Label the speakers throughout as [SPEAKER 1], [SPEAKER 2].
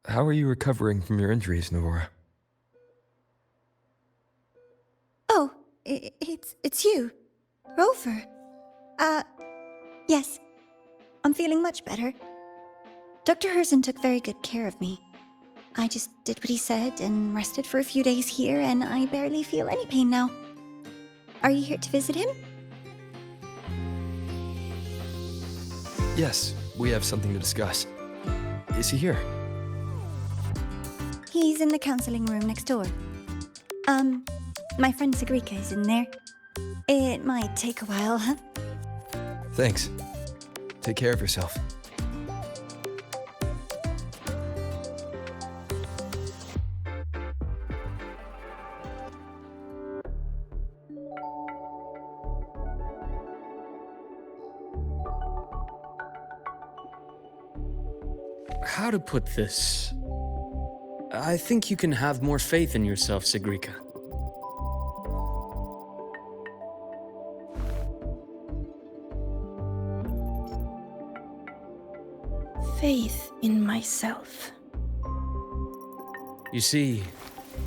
[SPEAKER 1] How are you recovering from your injuries, Nora?
[SPEAKER 2] Oh, it's you. Rover. Yes. I'm feeling much better. Dr. Herson took very good care of me. I just did what he said and rested for a few days here, and I barely feel any pain now. Are you here to visit him?
[SPEAKER 1] Yes, we have something to discuss. Is he here?
[SPEAKER 2] He's in the counseling room next door. My friend Sigrika is in there. It might take a while, huh?
[SPEAKER 1] Thanks. Take care of yourself.
[SPEAKER 3] How to put this? I think you can have more faith in yourself, Sigrika.
[SPEAKER 4] Faith in myself.
[SPEAKER 3] You see,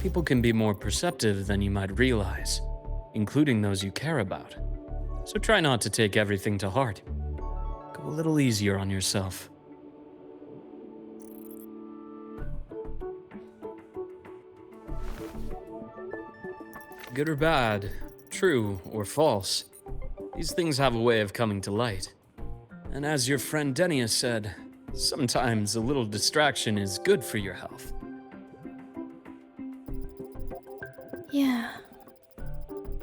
[SPEAKER 3] people can be more perceptive than you might realize, including those you care about. So try not to take everything to heart. Go a little easier on yourself. Good or bad, true or false, these things have a way of coming to light. And as your friend Denia said, sometimes a little distraction is good for your health.
[SPEAKER 4] Yeah.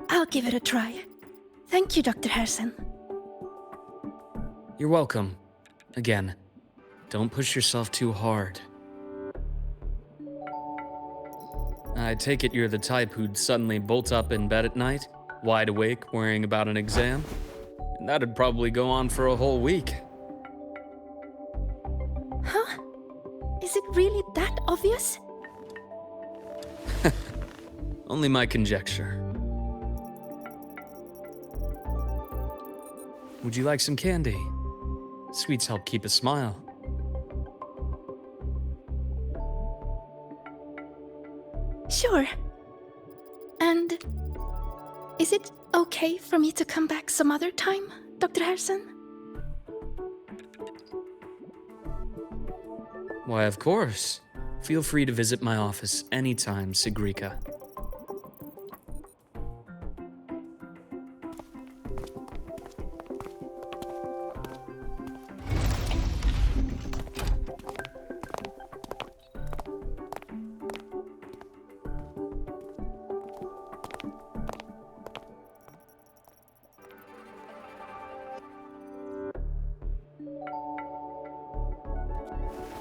[SPEAKER 4] I'll give it a try. Thank you, Dr. Herson.
[SPEAKER 3] You're welcome. Again, don't push yourself too hard. I take it you're the type who'd suddenly bolt up in bed at night, wide awake, worrying about an exam? And that'd probably go on for a whole week.
[SPEAKER 4] Huh? Is it really that obvious?
[SPEAKER 3] Only my conjecture. Would you like some candy? Sweets help keep a smile.
[SPEAKER 4] Sure. And is it okay for me to come back some other time, Dr. Herson?
[SPEAKER 3] Why, of course. Feel free to visit my office anytime, Sigrika.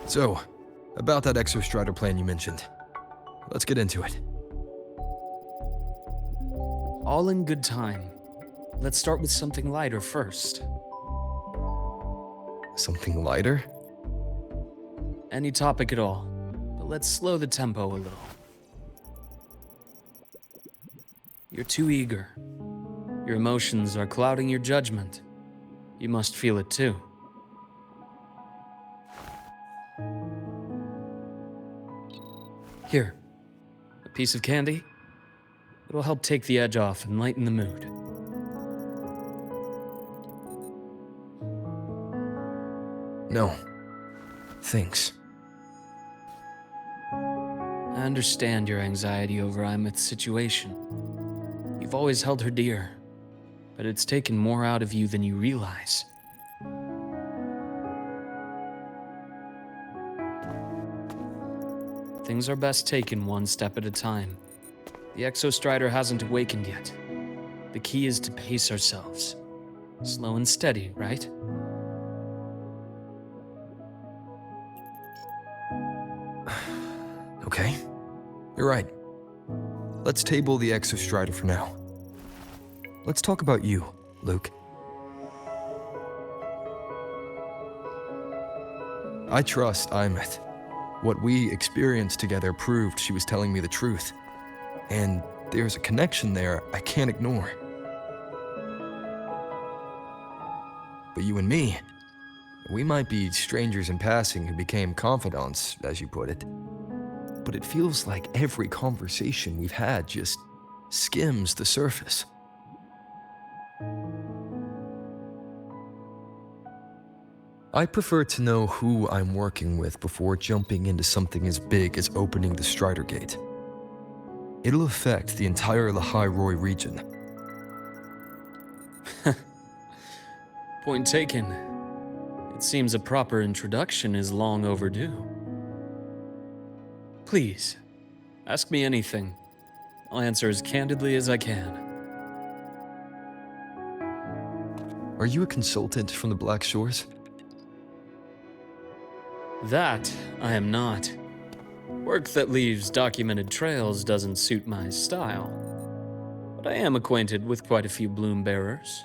[SPEAKER 1] So, about that exostrider plan you mentioned. Let's get into it.
[SPEAKER 3] All in good time. Let's start with something lighter first.
[SPEAKER 1] Something lighter?
[SPEAKER 3] Any topic at all, but let's slow the tempo a little. You're too eager. Your emotions are clouding your judgment. You must feel it too. Here, a piece of candy. It'll help take the edge off and lighten the mood.
[SPEAKER 1] No. Thanks.
[SPEAKER 3] I understand your anxiety over Imeth's situation. You've always held her dear, but it's taken more out of you than you realize. Things are best taken one step at a time. The Exostrider hasn't awakened yet. The key is to pace ourselves. Slow and steady, right?
[SPEAKER 1] Okay. You're right. Let's table the Exostrider for now. Let's talk about you, Luuk. I trust Imeth. What we experienced together proved she was telling me the truth. And there's a connection there I can't ignore. But you and me, We might be strangers in passing who became confidants, as you put it. But it feels like every conversation we've had just skims the surface. I prefer to know who I'm working with before jumping into something as big as opening the Strider Gate. It'll affect the entire Lahai region.
[SPEAKER 3] Point taken. It seems a proper introduction is long overdue. Please, ask me anything. I'll answer as candidly as I can.
[SPEAKER 1] Are you a consultant from the Black Shores?
[SPEAKER 3] That I am not. Work that leaves documented trails doesn't suit my style. But I am acquainted with quite a few bloom bearers.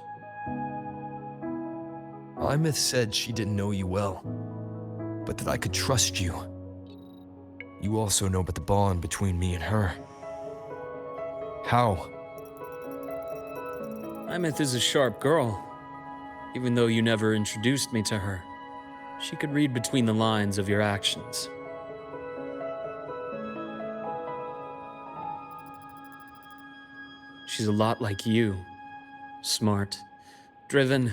[SPEAKER 1] Imeth said she didn't know you well, but that I could trust you. You also know about the bond between me and her. How?
[SPEAKER 3] Imeth is a sharp girl. Even though you never introduced me to her, she could read between the lines of your actions. She's a lot like you. Smart, driven,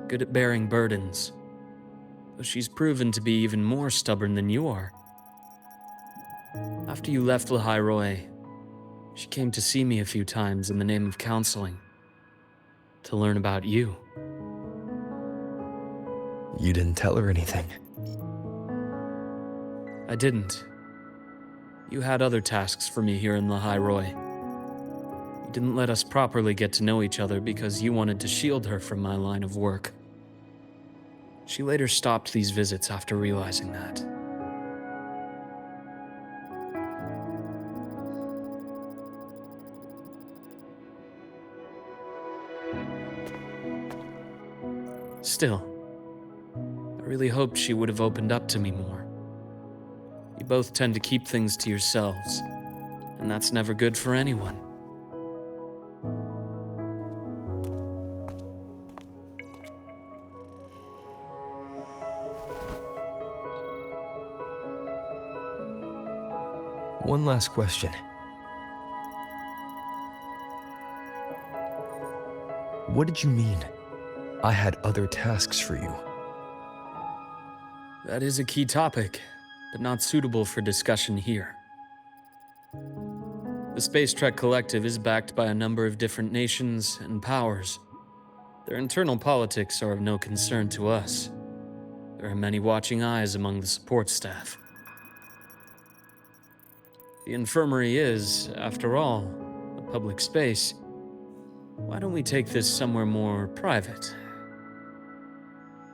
[SPEAKER 3] good at bearing burdens. But she's proven to be even more stubborn than you are. After you left Lahai, she came to see me a few times in the name of counseling. To learn about you.
[SPEAKER 1] You didn't tell her anything.
[SPEAKER 3] I didn't. You had other tasks for me here in Lahai. You didn't let us properly get to know each other because you wanted to shield her from my line of work. She later stopped these visits after realizing that. Still, I really hoped she would have opened up to me more. You both tend to keep things to yourselves, and that's never good for anyone.
[SPEAKER 1] One last question. What did you mean? I had other tasks for you.
[SPEAKER 3] That is a key topic, but not suitable for discussion here. The Space Trek Collective is backed by a number of different nations and powers. Their internal politics are of no concern to us. There are many watching eyes among the support staff. The infirmary is, after all, a public space. Why don't we take this somewhere more private?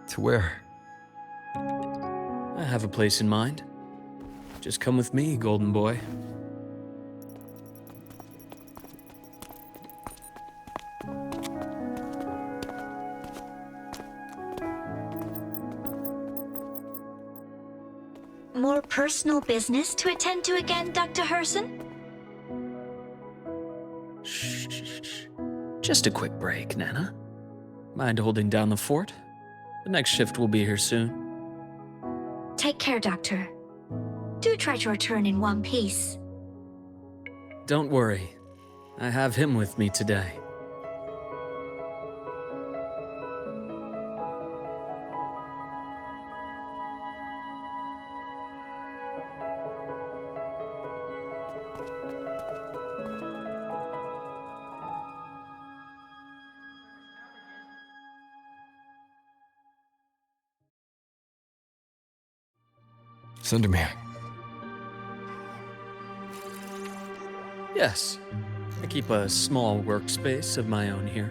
[SPEAKER 1] To where?
[SPEAKER 3] I have a place in mind. Just come with me, golden boy.
[SPEAKER 2] More personal business to attend to again, Dr. Herson?
[SPEAKER 3] Shh. Just a quick break, Nana. Mind holding down the fort? The next shift will be here soon.
[SPEAKER 2] Take care, Doctor. Do try to return in one piece.
[SPEAKER 3] Don't worry. I have him with me today.
[SPEAKER 1] Sundermere.
[SPEAKER 3] Yes. I keep a small workspace of my own here.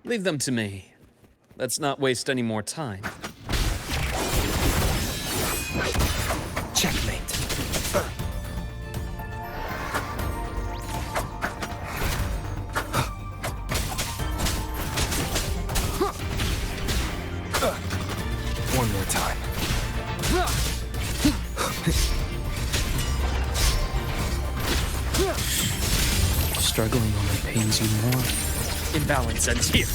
[SPEAKER 3] Leave them to me. Let's not waste any more time.
[SPEAKER 1] Checkmate. One more time.
[SPEAKER 3] Struggling only pains you more. Imbalance ends here.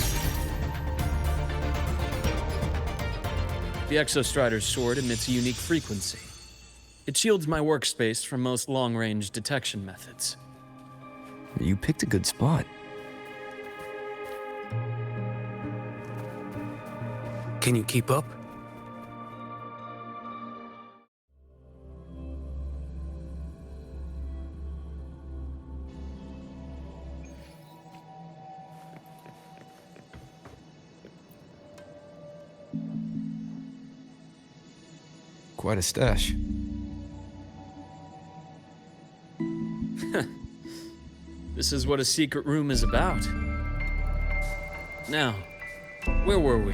[SPEAKER 3] The Exostrider's sword emits a unique frequency. It shields my workspace from most long-range detection methods.
[SPEAKER 1] You picked a good spot.
[SPEAKER 5] Can you keep up?
[SPEAKER 1] Quite a stash.
[SPEAKER 3] This is what a secret room is about. Now, where were we?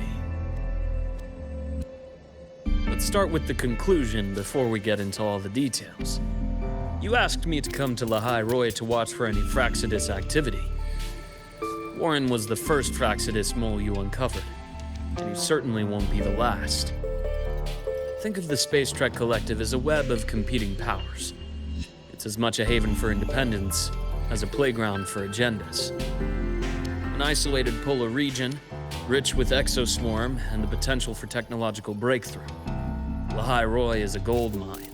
[SPEAKER 3] Let's start with the conclusion before we get into all the details. You asked me to come to Lahai Roy to watch for any Fractsidus activity. Warren was the first Fractsidus mole you uncovered, and he certainly won't be the last. Think of the Space Trek Collective as a web of competing powers. It's as much a haven for independence as a playground for agendas. An isolated polar region, rich with exoswarm and the potential for technological breakthrough. Lahai Roy is a gold mine,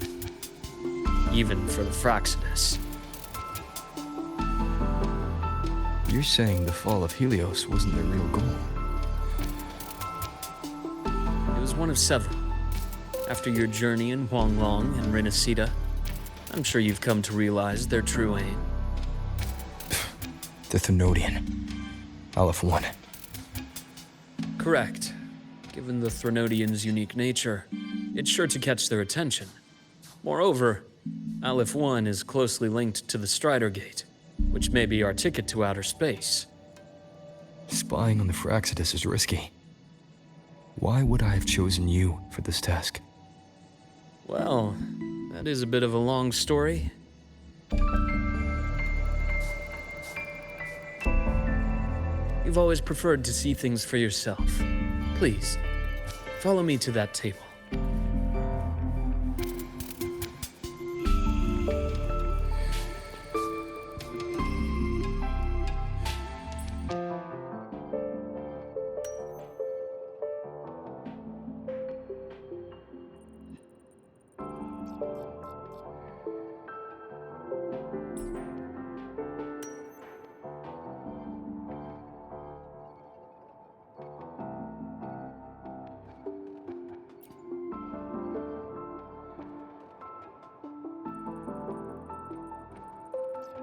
[SPEAKER 3] even for the Fractsidus.
[SPEAKER 1] You're saying the fall of Helios wasn't their real goal?
[SPEAKER 3] It was one of several. After your journey in Huanglong and Renacida, I'm sure you've come to realize their true aim.
[SPEAKER 1] The Thenodian. Aleph 1.
[SPEAKER 3] Correct. Given the Thenodian's unique nature, it's sure to catch their attention. Moreover, Aleph 1 is closely linked to the Strider Gate, which may be our ticket to outer space.
[SPEAKER 1] Spying on the Fractsidus is risky. Why would I have chosen you for this task?
[SPEAKER 3] Well, that is a bit of a long story. You've always preferred to see things for yourself. Please, follow me to that table.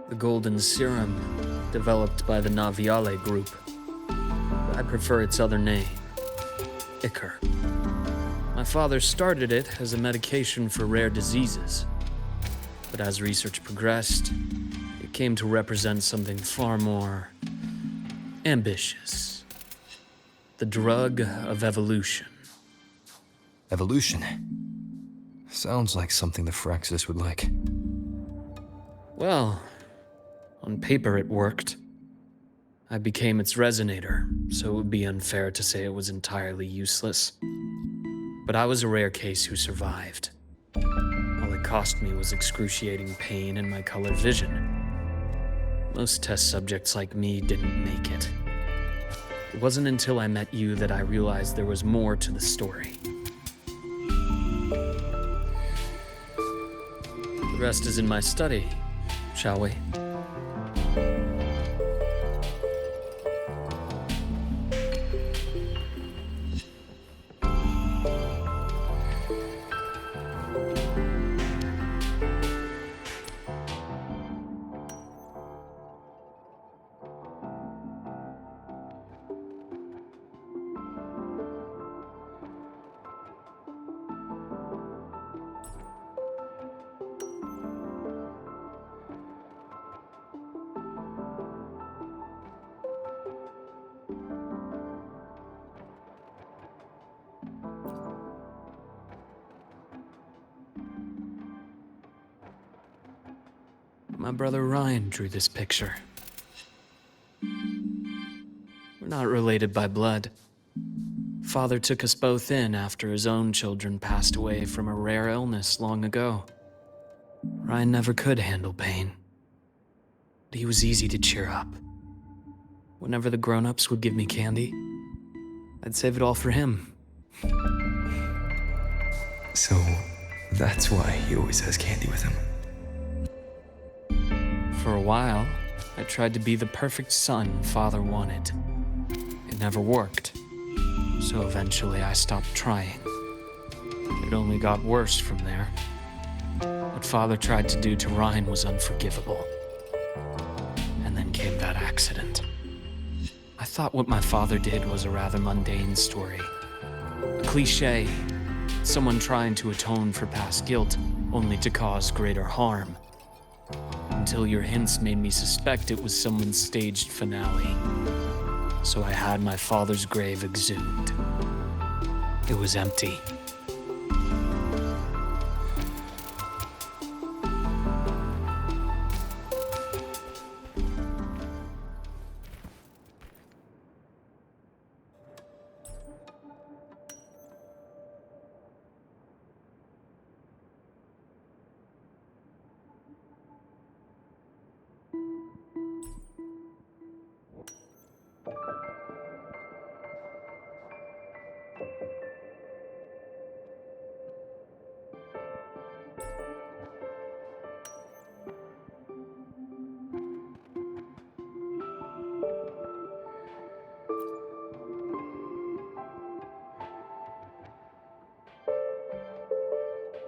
[SPEAKER 3] The golden serum, developed by the Naviale group. I prefer its other name, Ichor. My father started it as a medication for rare diseases. But as research progressed, it came to represent something far more ambitious. The drug of evolution.
[SPEAKER 1] Evolution. Sounds like something the Fractsidus would like.
[SPEAKER 3] Well, on paper it worked. I became its resonator, so it would be unfair to say it was entirely useless. But I was a rare case who survived. All it cost me was excruciating pain and my color vision. Most test subjects like me didn't make it. It wasn't until I met you that I realized there was more to the story. The rest is in my study, shall we? My brother Ryan drew this picture. We're not related by blood. Father took us both in after his own children passed away from a rare illness long ago. Ryan never could handle pain, but he was easy to cheer up. Whenever the grown-ups would give me candy, I'd save it all for him.
[SPEAKER 1] So, that's why he always has candy with him.
[SPEAKER 3] For a while, I tried to be the perfect son Father wanted. It never worked, so eventually I stopped trying. It only got worse from there. What Father tried to do to Ryan was unforgivable. And then came that accident. I thought what my father did was a rather mundane story. A cliché, someone trying to atone for past guilt, only to cause greater harm. Until your hints made me suspect it was someone's staged finale. So I had my father's grave exhumed. It was empty.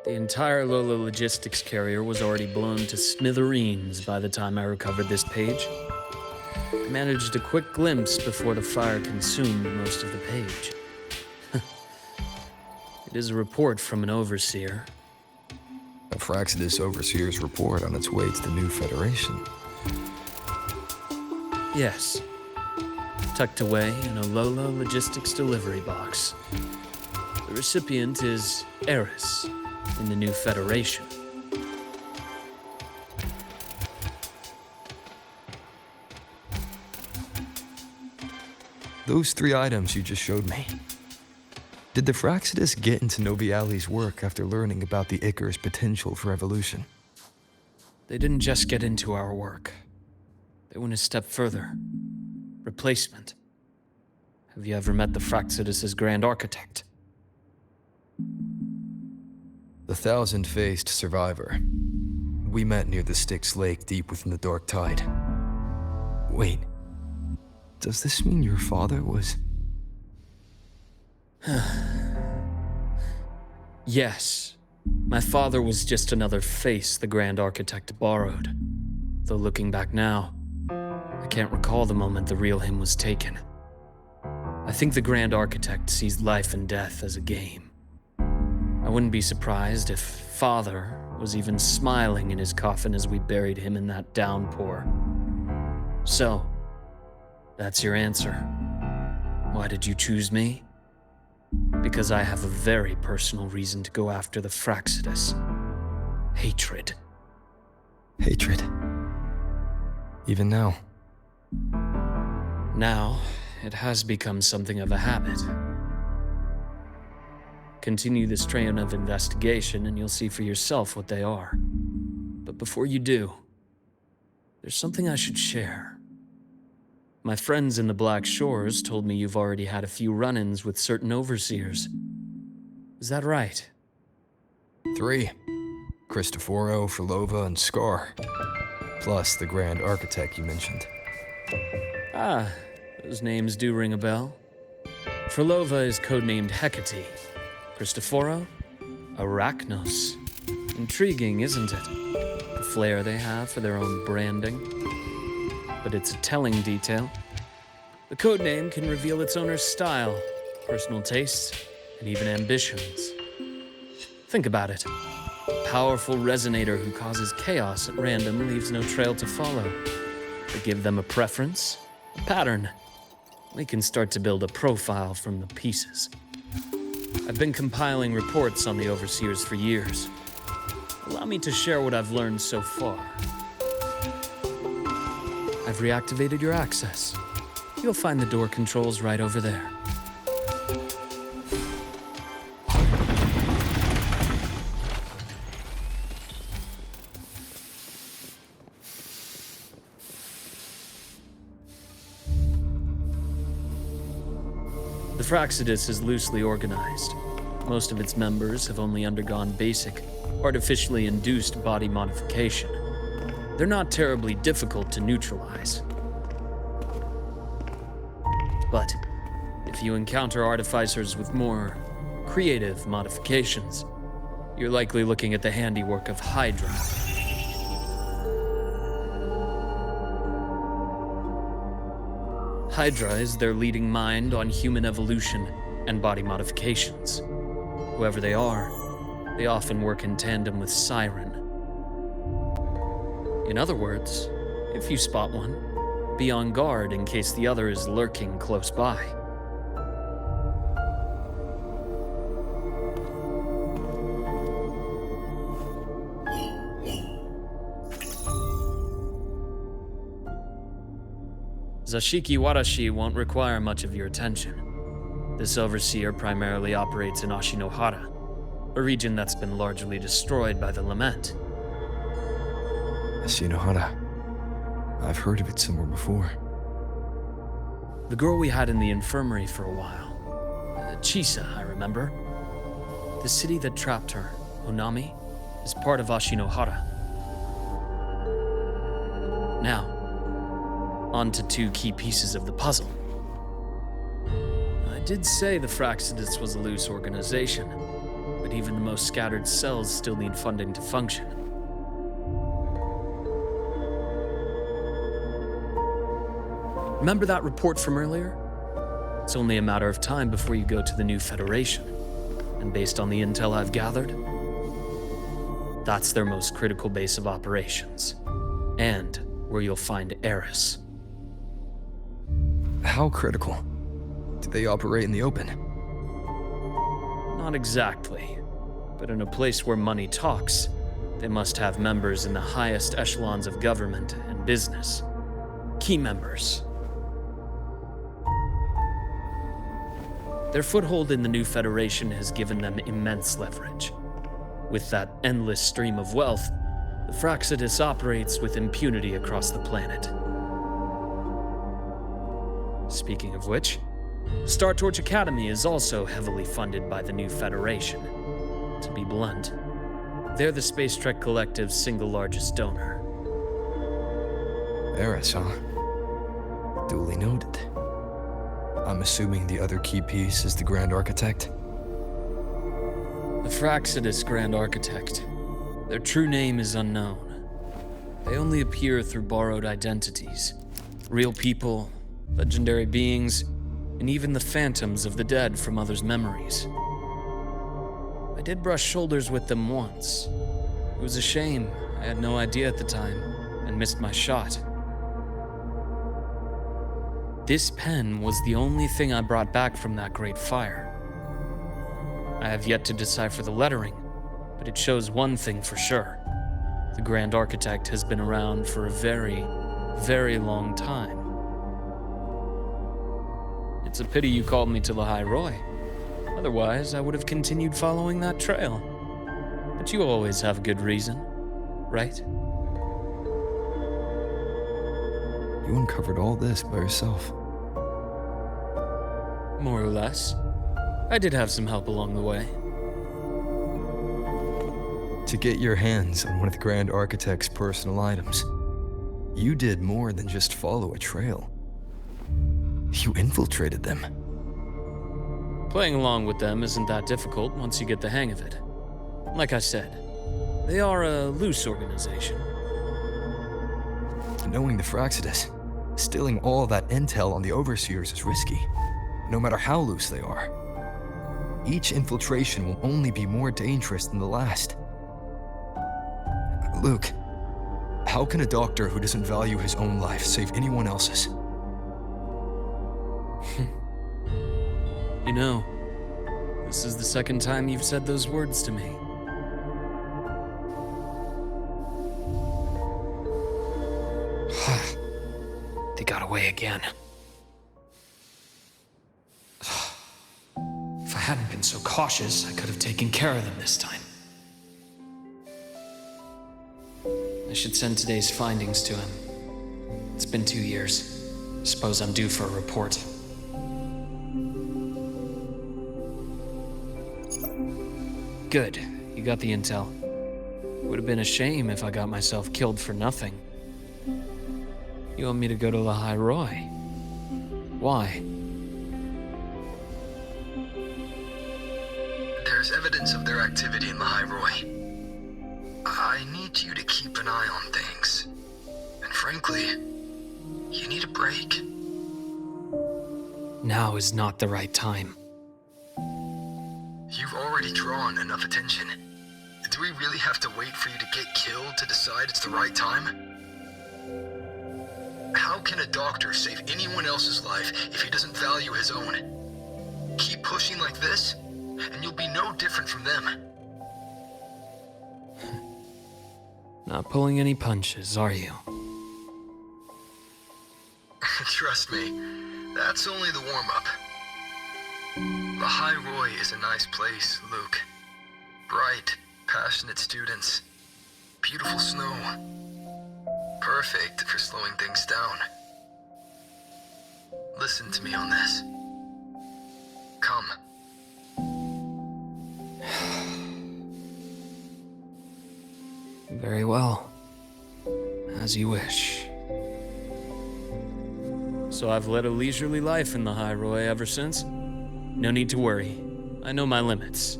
[SPEAKER 3] The entire Lola logistics carrier was already blown to smithereens by the time I recovered this page. I managed a quick glimpse before the fire consumed most of the page. It is a report from an overseer.
[SPEAKER 1] A Fractsidus overseer's report on its way to the new Federation.
[SPEAKER 3] Yes. Tucked away in a Lola logistics delivery box. The recipient is Eris in the new Federation.
[SPEAKER 1] Those 3 items you just showed me. Did the Fractsidus get into Noviali's work after learning about the Ichor's potential for evolution?
[SPEAKER 3] They didn't just get into our work. They went a step further. Replacement. Have you ever met the Fractsidus' Grand Architect?
[SPEAKER 1] The thousand-faced survivor. We met near the Styx Lake deep within the Dark Tide. Wait. Does this mean your father was...
[SPEAKER 3] Yes. My father was just another face the Grand Architect borrowed. Though looking back now, I can't recall the moment the real him was taken. I think the Grand Architect sees life and death as a game. I wouldn't be surprised if Father was even smiling in his coffin as we buried him in that downpour. So, that's your answer. Why did you choose me? Because I have a very personal reason to go after the Fractsidus. Hatred.
[SPEAKER 1] Hatred. Even now.
[SPEAKER 3] Now, it has become something of a habit. Continue this train of investigation and you'll see for yourself what they are. But before you do, there's something I should share. My friends in the Black Shores told me you've already had a few run-ins with certain overseers. Is that right?
[SPEAKER 1] 3. Cristoforo, Filova, and Scar. Plus the Grand Architect you mentioned.
[SPEAKER 3] Ah, those names do ring a bell. Filova is codenamed Hecate. Cristoforo? Arachnos. Intriguing, isn't it? The flair they have for their own branding. But it's a telling detail. The codename can reveal its owner's style, personal tastes, and even ambitions. Think about it. A powerful resonator who causes chaos at random leaves no trail to follow. But give them a preference, a pattern. We can start to build a profile from the pieces. I've been compiling reports on the overseers for years. Allow me to share what I've learned so far. I've reactivated your access. You'll find the door controls right over there. The Fractsidus is loosely organized. Most of its members have only undergone basic, artificially induced body modification. They're not terribly difficult to neutralize. But if you encounter artificers with more creative modifications, you're likely looking at the handiwork of Hydra. Hydra is their leading mind on human evolution and body modifications. Whoever they are, they often work in tandem with Siren. In other words, if you spot one, be on guard in case the other is lurking close by. Zashiki Warashi won't require much of your attention. This overseer primarily operates in Ashinohara, a region that's been largely destroyed by the Lament.
[SPEAKER 1] Ashinohara. I've heard of it somewhere before.
[SPEAKER 3] The girl we had in the infirmary for a while. Chisa, I remember. The city that trapped her, Onami, is part of Ashinohara. Now, on to two key pieces of the puzzle. I did say the Fractsidus was a loose organization, but even the most scattered cells still need funding to function. Remember that report from earlier? It's only a matter of time before you go to the new Federation. And based on the intel I've gathered, that's their most critical base of operations. And where you'll find Eris.
[SPEAKER 1] How critical? Do they operate in the open?
[SPEAKER 3] Not exactly. But in a place where money talks, they must have members in the highest echelons of government and business. Key members. Their foothold in the new Federation has given them immense leverage. With that endless stream of wealth, the Fractsidus operates with impunity across the planet. Speaking of which, Star Torch Academy is also heavily funded by the new Federation. To be blunt, they're the Space Trek Collective's single largest donor.
[SPEAKER 1] Eris, huh? Duly noted. I'm assuming the other key piece is the Grand Architect?
[SPEAKER 3] The Fractsidus Grand Architect. Their true name is unknown. They only appear through borrowed identities. Real people, legendary beings, and even the phantoms of the dead from others' memories. I did brush shoulders with them once. It was a shame. I had no idea at the time, and missed my shot. This pen was the only thing I brought back from that great fire. I have yet to decipher the lettering, but it shows one thing for sure. The Grand Architect has been around for a very, very long time. It's a pity you called me to Lahai Roy. Otherwise, I would have continued following that trail. But you always have a good reason, right?
[SPEAKER 1] You uncovered all this by yourself.
[SPEAKER 3] More or less. I did have some help along the way.
[SPEAKER 1] To get your hands on one of the Grand Architect's personal items, you did more than just follow a trail. You infiltrated them.
[SPEAKER 3] Playing along with them isn't that difficult once you get the hang of it. Like I said, they are a loose organization.
[SPEAKER 1] Knowing the Fractsidus, stealing all that intel on the Overseers is risky, no matter how loose they are. Each infiltration will only be more dangerous than the last. Luuk, how can a doctor who doesn't value his own life save anyone else's?
[SPEAKER 3] You know, this is the second time you've said those words to me. They got away again. If I hadn't been so cautious, I could have taken care of them this time. I should send today's findings to him. It's been 2 years. Suppose I'm due for a report. Good. You got the intel. Would have been a shame if I got myself killed for nothing. You want me to go to Lahai Roy? Why?
[SPEAKER 1] There's evidence of their activity in Lahai Roy. I need you to keep an eye on things. And frankly, you need a break.
[SPEAKER 3] Now is not the right time.
[SPEAKER 1] You've already drawn enough attention. Do we really have to wait for you to get killed to decide it's the right time? How can a doctor save anyone else's life if he doesn't value his own? Keep pushing like this, and you'll be no different from them.
[SPEAKER 3] Not pulling any punches, are you?
[SPEAKER 1] Trust me, that's only the warm-up. Lahai Roy is a nice place, Luuk. Bright, passionate students. Beautiful snow. Perfect for slowing things down. Listen to me on this. Come.
[SPEAKER 3] Very well. As you wish. So I've led a leisurely life in the High Roy ever since? No need to worry. I know my limits.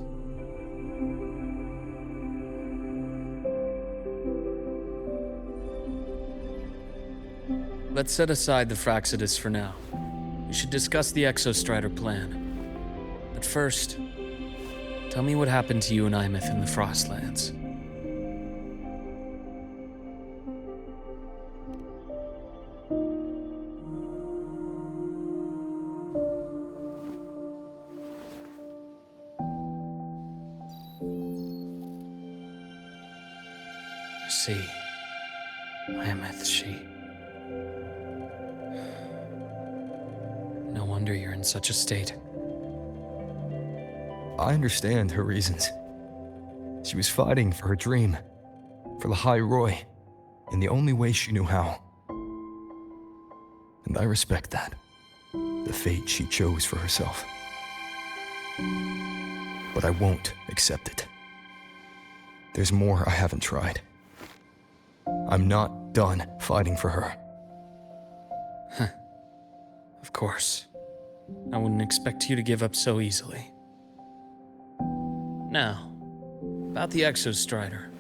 [SPEAKER 3] Let's set aside the Fractsidus for now. We should discuss the Exostrider plan. But first, tell me what happened to you and Imeth in the Frostlands. I see. Imeth, she... No wonder you're in such a state.
[SPEAKER 1] I understand her reasons. She was fighting for her dream, for Lahai Roy, in the only way she knew how. And I respect that, the fate she chose for herself. But I won't accept it. There's more I haven't tried. I'm not done fighting for her.
[SPEAKER 3] Of course. I wouldn't expect you to give up so easily. Now, about the Exostrider.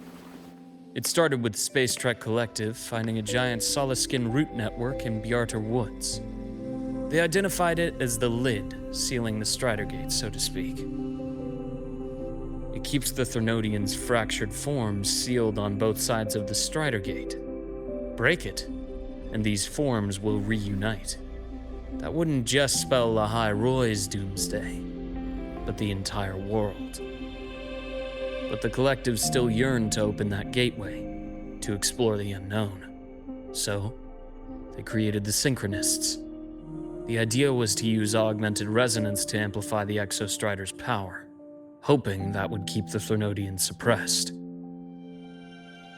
[SPEAKER 3] It started with the Space Trek Collective finding a giant solid-skin root network in Bjartar Woods. They identified it as the lid sealing the Strider Gate, so to speak. It keeps the Threnodians' fractured forms sealed on both sides of the Strider Gate. Break it, and these forms will reunite. That wouldn't just spell Lahai Roy's doomsday, but the entire world. But the Collective still yearned to open that gateway, to explore the unknown. So, they created the Synchronists. The idea was to use augmented resonance to amplify the Exostrider's power, hoping that would keep the Threnodians suppressed.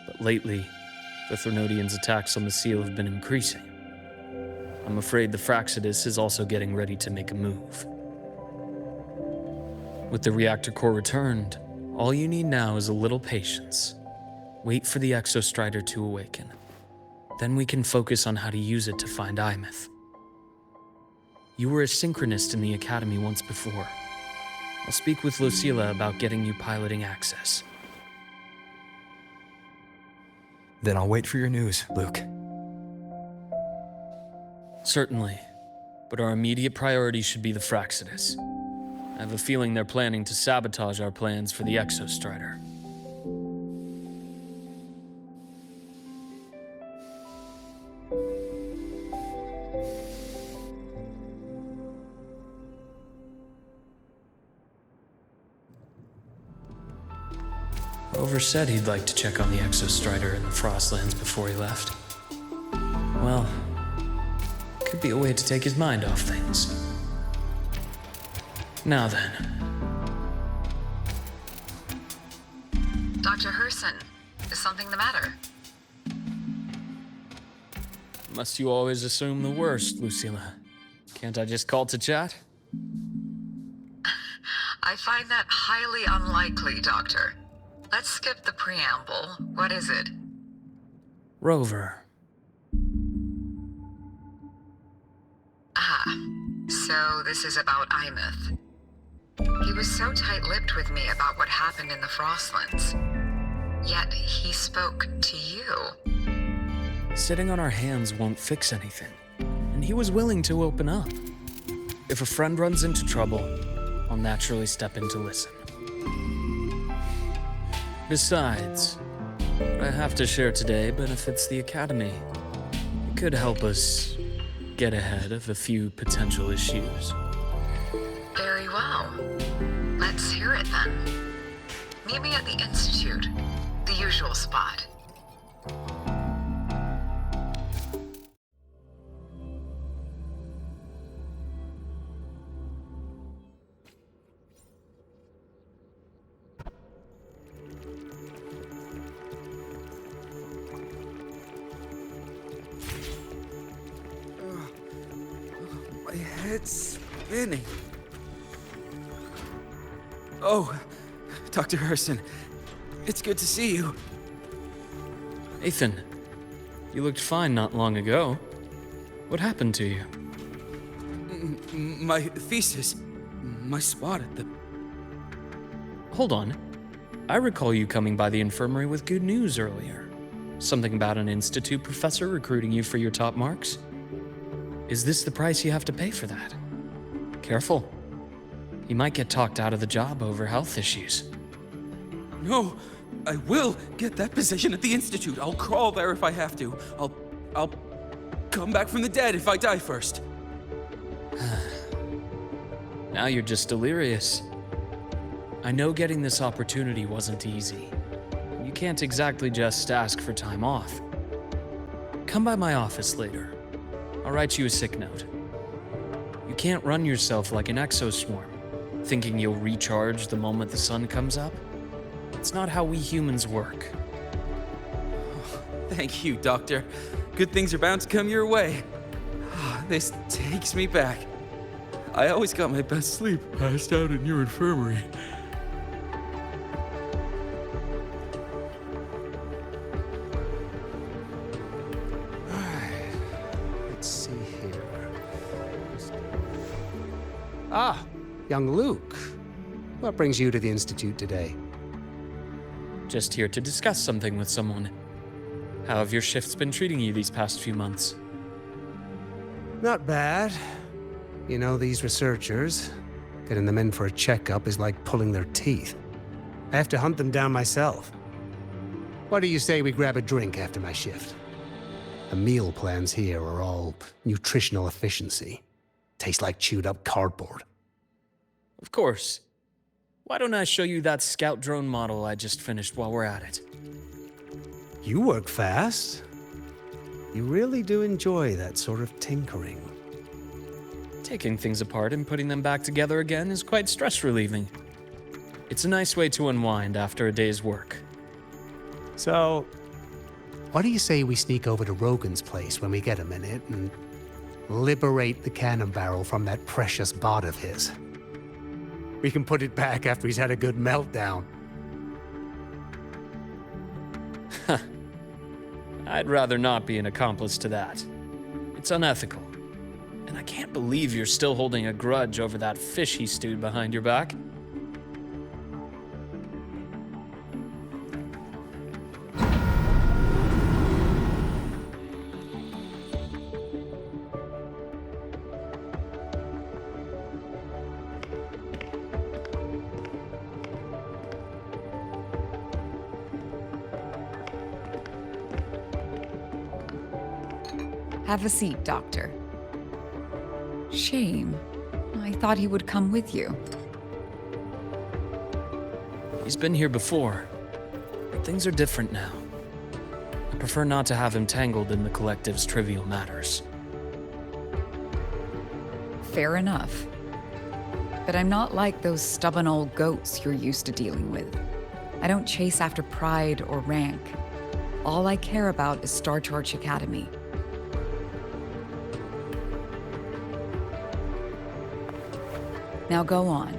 [SPEAKER 3] But lately, the Threnodians' attacks on the seal have been increasing. I'm afraid the Fractsidus is also getting ready to make a move. With the reactor core returned, all you need now is a little patience. Wait for the Exostrider to awaken. Then we can focus on how to use it to find Imeth. You were a synchronist in the Academy once before. I'll speak with Lucilla about getting you piloting access.
[SPEAKER 1] Then I'll wait for your news, Luuk.
[SPEAKER 3] Certainly, but our immediate priority should be the Fractsidus. I have a feeling they're planning to sabotage our plans for the Exostrider. Rover said he'd like to check on the Exostrider in the Frostlands before he left. Well, be a way to take his mind off things. Now then.
[SPEAKER 6] Dr. Herson, is something the matter?
[SPEAKER 3] Must you always assume the worst, Lucilla? Can't I just call to chat?
[SPEAKER 6] I find that highly unlikely, Doctor. Let's skip the preamble. What is it?
[SPEAKER 3] Rover.
[SPEAKER 6] Ah, so this is about Imeth. He was so tight-lipped with me about what happened in the Frostlands. Yet he spoke to you.
[SPEAKER 3] Sitting on our hands won't fix anything, and he was willing to open up. If a friend runs into trouble, I'll naturally step in to listen. Besides, what I have to share today benefits the Academy. It could help us get ahead of a few potential issues.
[SPEAKER 6] Very well. Let's hear it then. Meet me at the Institute, the usual spot.
[SPEAKER 5] My head's spinning. Oh, Dr. Herson, it's good to see you.
[SPEAKER 3] Ethan, you looked fine not long ago. What happened to you?
[SPEAKER 5] My thesis, my spot at the...
[SPEAKER 3] Hold on. I recall you coming by the infirmary with good news earlier. Something about an institute professor recruiting you for your top marks? Is this the price you have to pay for that? Careful. You might get talked out of the job over health issues.
[SPEAKER 5] No, I will get that position at the Institute. I'll crawl there if I have to. I'll come back from the dead if I die first.
[SPEAKER 3] Now you're just delirious. I know getting this opportunity wasn't easy. You can't exactly just ask for time off. Come by my office later. I'll write you a sick note. You can't run yourself like an exoswarm, thinking you'll recharge the moment the sun comes up. It's not how we humans work.
[SPEAKER 5] Thank you, Doctor. Good things are bound to come your way. This takes me back. I always got my best sleep passed out in your infirmary.
[SPEAKER 7] Let's see here. Ah, young Luuk. What brings you to the Institute today?
[SPEAKER 3] Just here to discuss something with someone. How have your shifts been treating you these past few months?
[SPEAKER 7] Not bad. You know, these researchers, getting them in for a checkup is like pulling their teeth. I have to hunt them down myself. What do you say we grab a drink after my shift? The meal plans here are all nutritional efficiency. Taste like chewed up cardboard.
[SPEAKER 3] Of course. Why don't I show you that scout drone model I just finished while we're at it?
[SPEAKER 7] You work fast. You really do enjoy that sort of tinkering.
[SPEAKER 3] Taking things apart and putting them back together again is quite stress-relieving. It's a nice way to unwind after a day's work.
[SPEAKER 7] So, what do you say we sneak over to Rogan's place when we get a minute and liberate the cannon barrel from that precious bot of his? We can put it back after he's had a good meltdown.
[SPEAKER 3] I'd rather not be an accomplice to that. It's unethical. And I can't believe you're still holding a grudge over that fish he stewed behind your back.
[SPEAKER 8] Have a seat, Doctor. Shame. I thought he would come with you.
[SPEAKER 3] He's been here before, but things are different now. I prefer not to have him tangled in the collective's trivial matters.
[SPEAKER 8] Fair enough. But I'm not like those stubborn old goats you're used to dealing with. I don't chase after pride or rank. All I care about is Star Torch Academy. Now go on.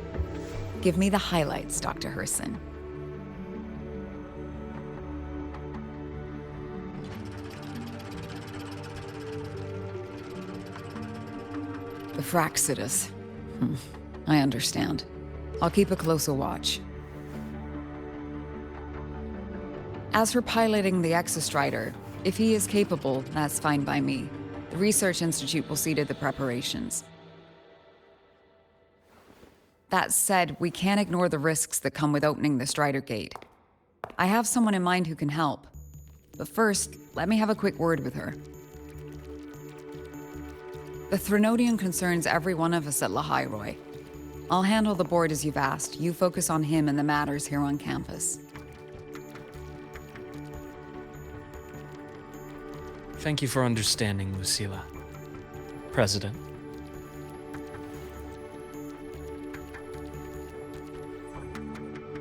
[SPEAKER 8] Give me the highlights, Dr. Herson. The Fractsidus. I understand. I'll keep a closer watch. As for piloting the Exostrider, if he is capable, that's fine by me. The Research Institute will see to the preparations. That said, we can't ignore the risks that come with opening the Strider Gate. I have someone in mind who can help. But first, let me have a quick word with her. The Threnodian concerns every one of us at Lahai, Roy. I'll handle the board as you've asked. You focus on him and the matters here on campus.
[SPEAKER 3] Thank you for understanding, Lucilla. President.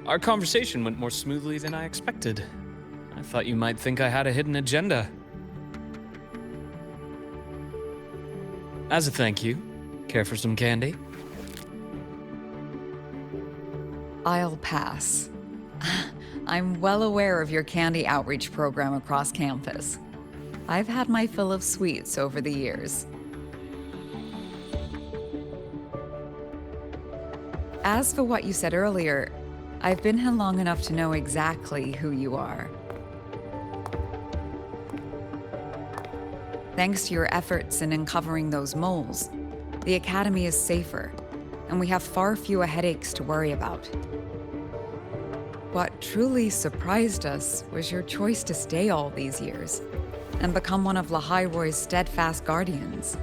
[SPEAKER 3] Our conversation went more smoothly than I expected. I thought you might think I had a hidden agenda. As a thank you, care for some candy?
[SPEAKER 8] I'll pass. I'm well aware of your candy outreach program across campus. I've had my fill of sweets over the years. As for what you said earlier, I've been here long enough to know exactly who you are. Thanks to your efforts in uncovering those moles, the Academy is safer, and we have far fewer headaches to worry about. What truly surprised us was your choice to stay all these years and become one of Lahai Roy's steadfast guardians.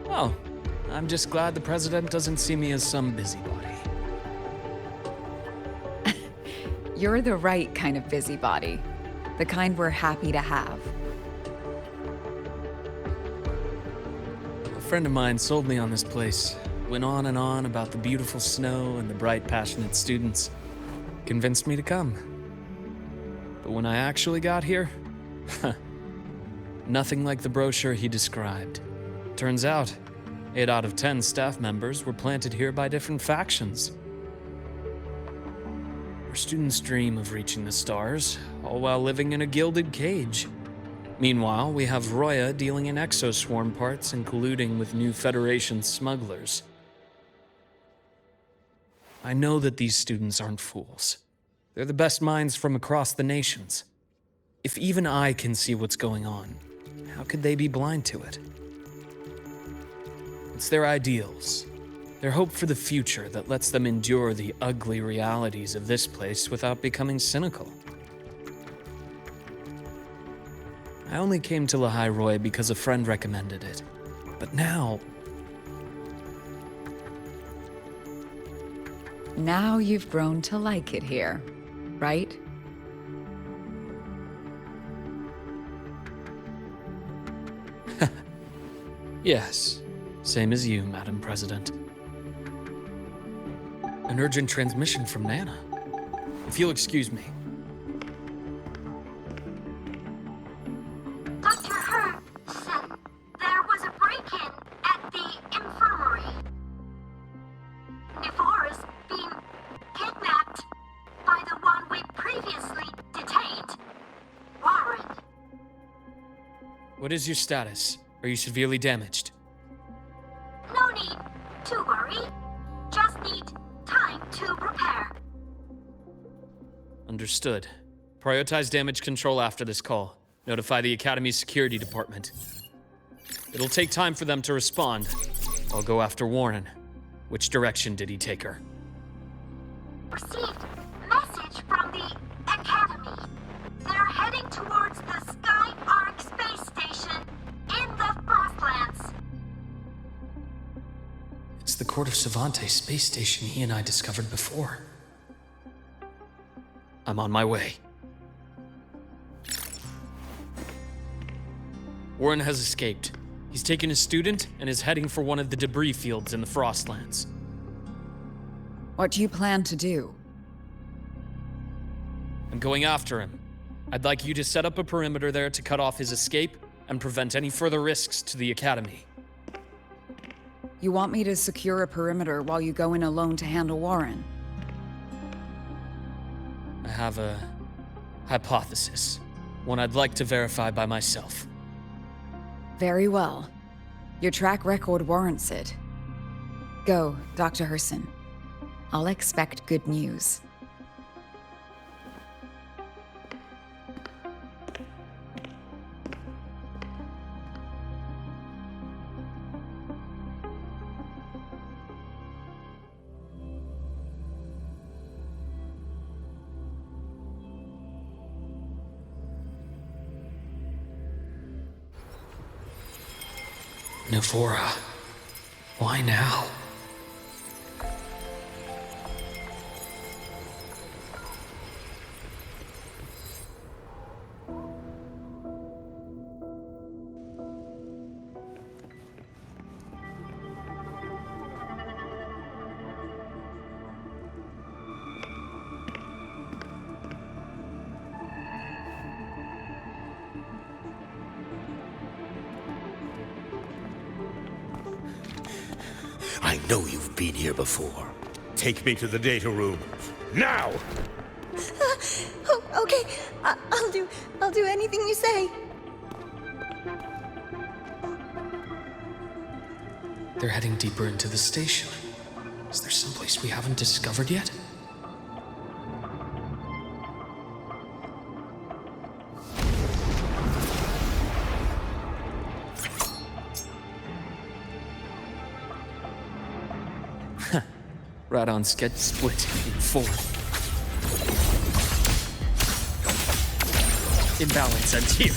[SPEAKER 3] Oh, I'm just glad the President doesn't see me as some busybody.
[SPEAKER 8] You're the right kind of busybody. The kind we're happy to have.
[SPEAKER 3] A friend of mine sold me on this place. Went on and on about the beautiful snow and the bright, passionate students. Convinced me to come. But when I actually got here, nothing like the brochure he described. Turns out, 8 out of 10 staff members were planted here by different factions. Our students dream of reaching the stars, all while living in a gilded cage. Meanwhile, we have Roya dealing in exoswarm parts and colluding with new Federation smugglers. I know that these students aren't fools. They're the best minds from across the nations. If even I can see what's going on, how could they be blind to it? It's their ideals, their hope for the future that lets them endure the ugly realities of this place without becoming cynical. I only came to Lahai Roy because a friend recommended it. But now...
[SPEAKER 8] Now you've grown to like it here, right?
[SPEAKER 3] Yes, same as you, Madam President. An urgent transmission from Nana. If you'll excuse me.
[SPEAKER 9] Dr. Herb said there was a break-in at the infirmary. Ivor is being kidnapped by the one we previously detained, Warren.
[SPEAKER 3] What is your status? Are you severely damaged?
[SPEAKER 9] No need to worry. Just need time to prepare.
[SPEAKER 3] Understood. Prioritize damage control after this call. Notify the Academy's security department. It'll take time for them to respond. I'll go after Warren. Which direction did he take her?
[SPEAKER 9] Received message from the Academy. They're heading towards the Sky Arc space station in the Frostlands.
[SPEAKER 3] It's the Court of Savante space station he and I discovered before. I'm on my way. Warren has escaped. He's taken a student and is heading for one of the debris fields in the Frostlands.
[SPEAKER 8] What do you plan to do?
[SPEAKER 3] I'm going after him. I'd like you to set up a perimeter there to cut off his escape and prevent any further risks to the Academy.
[SPEAKER 8] You want me to secure a perimeter while you go in alone to handle Warren?
[SPEAKER 3] I have a hypothesis, one I'd like to verify by myself.
[SPEAKER 8] Very well. Your track record warrants it. Go, Dr. Herson. I'll expect good news.
[SPEAKER 3] Navora, why now?
[SPEAKER 10] I know you've been here before. Take me to the data room. Now!
[SPEAKER 2] Oh, okay. I'll do anything you say.
[SPEAKER 3] They're heading deeper into the station. Is there someplace we haven't discovered yet? Right on sketch split in 4. Imbalance ends here.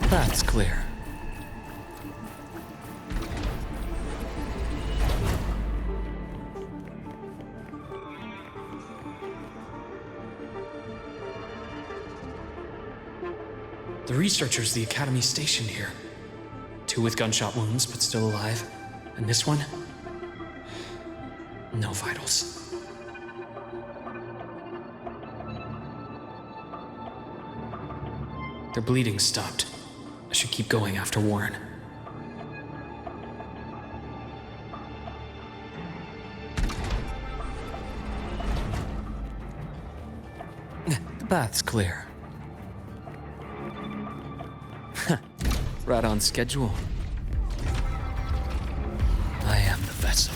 [SPEAKER 3] That's clear. The researchers the Academy stationed here. 2 with gunshot wounds, but still alive. And this one? No vitals. Their bleeding stopped. I should keep going after Warren. The bath's clear. Right on schedule. I am the vessel.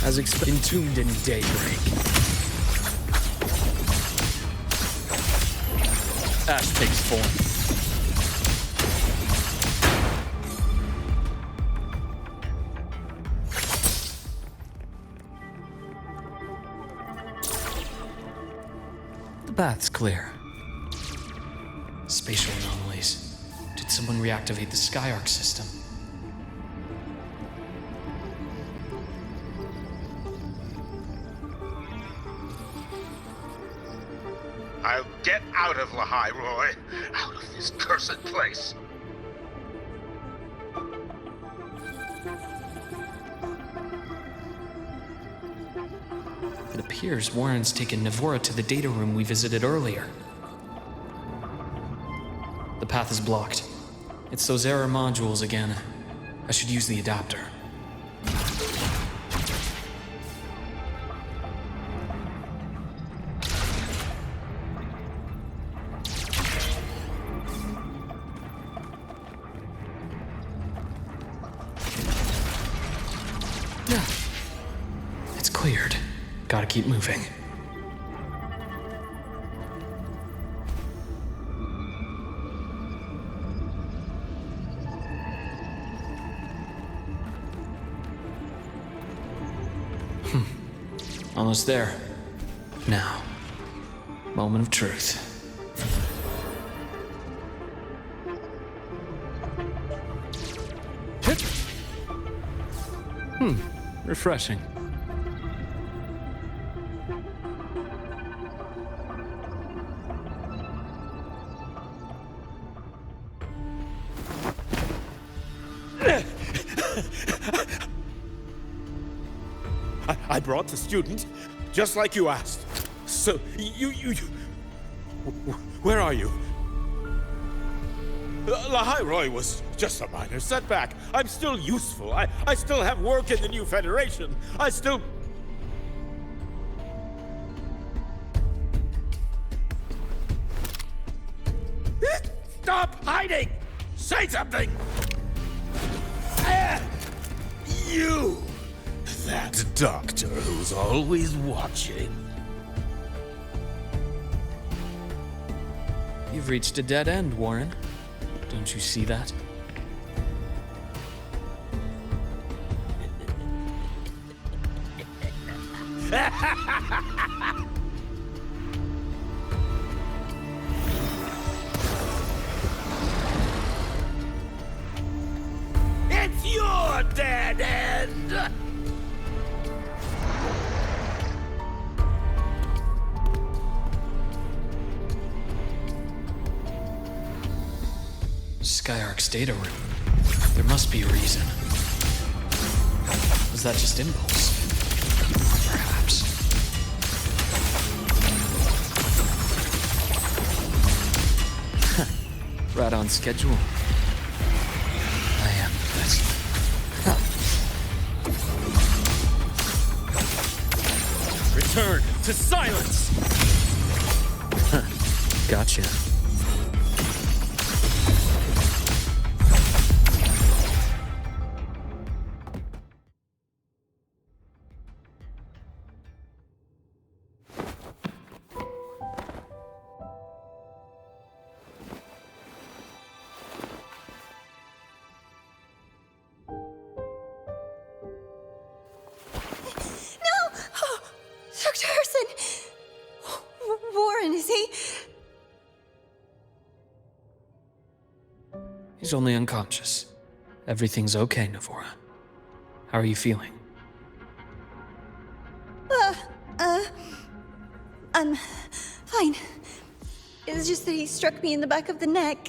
[SPEAKER 3] As entombed in daybreak. Ash takes form. The bath's clear. Spatial anomalies. Did someone reactivate the Skyarc system?
[SPEAKER 10] I'll get out of Lahai, Roy. Out of this cursed place.
[SPEAKER 3] It appears Warren's taken Navora to the data room we visited earlier. The path is blocked. It's those error modules again. I should use the adapter. Yeah. It's cleared. Gotta keep moving. Almost there. Now. Moment of truth. Refreshing.
[SPEAKER 10] I brought the student, just like you asked. So, where are you? Lahai Roy was just a minor setback. I'm still useful. I still have work in the new Federation. I still... Stop hiding! Say something! You! That doctor who's always watching.
[SPEAKER 3] You've reached a dead end, Warren. Don't you see that?
[SPEAKER 10] It's your dead end!
[SPEAKER 3] Skyark's data room. There must be a reason. Was that just impulse? Perhaps. Right on schedule. I am the best. Return to silence! Gotcha.
[SPEAKER 2] Dr. Herson! Warren, is he?
[SPEAKER 3] He's only unconscious. Everything's okay, Navora. How are you feeling?
[SPEAKER 2] I'm fine. It's just that he struck me in the back of the neck.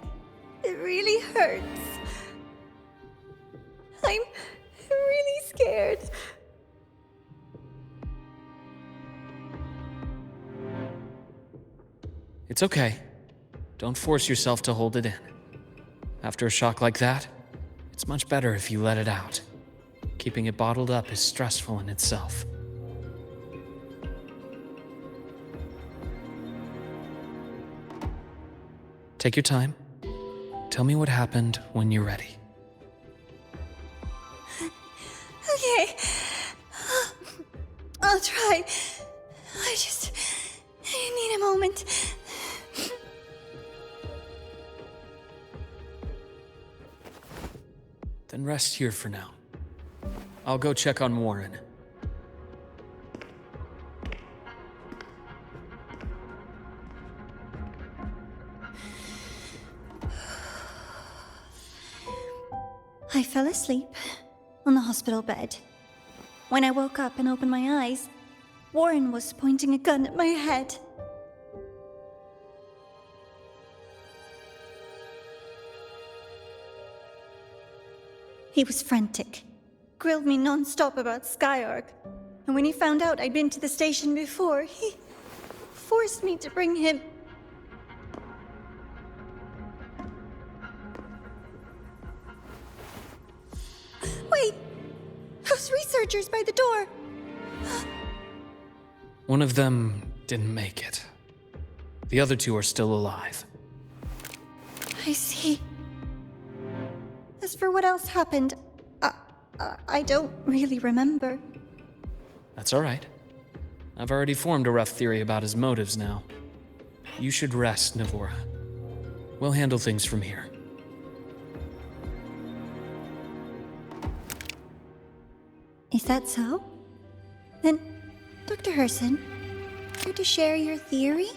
[SPEAKER 2] It really hurts. I'm really scared.
[SPEAKER 3] It's okay. Don't force yourself to hold it in. After a shock like that, it's much better if you let it out. Keeping it bottled up is stressful in itself. Take your time. Tell me what happened when you're ready.
[SPEAKER 2] Okay. I'll try. I need a moment.
[SPEAKER 3] Then rest here for now. I'll go check on Warren.
[SPEAKER 2] I fell asleep on the hospital bed. When I woke up and opened my eyes, Warren was pointing a gun at my head. He was frantic, grilled me non-stop about Skyark, and when he found out I'd been to the station before, he forced me to bring him. Wait! Those researchers by the door!
[SPEAKER 3] One of them didn't make it. The other two are still alive.
[SPEAKER 2] I see. As for what else happened, I don't really remember.
[SPEAKER 3] That's all right. I've already formed a rough theory about his motives now. You should rest, Navora. We'll handle things from here.
[SPEAKER 2] Is that so? Then, Dr. Herson, care to share your theory?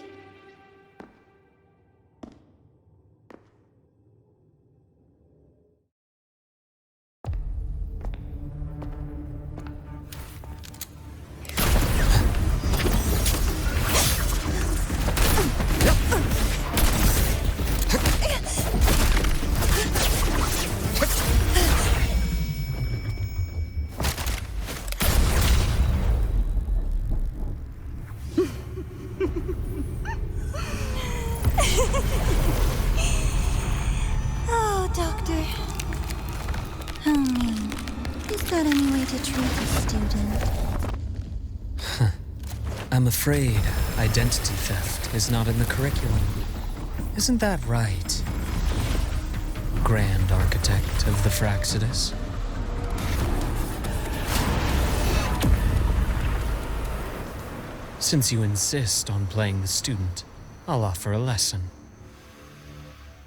[SPEAKER 2] Doctor. How mean. Is that any way to treat a student?
[SPEAKER 3] I'm afraid identity theft is not in the curriculum. Isn't that right, Grand Architect of the Fractsidus? Since you insist on playing the student, I'll offer a lesson.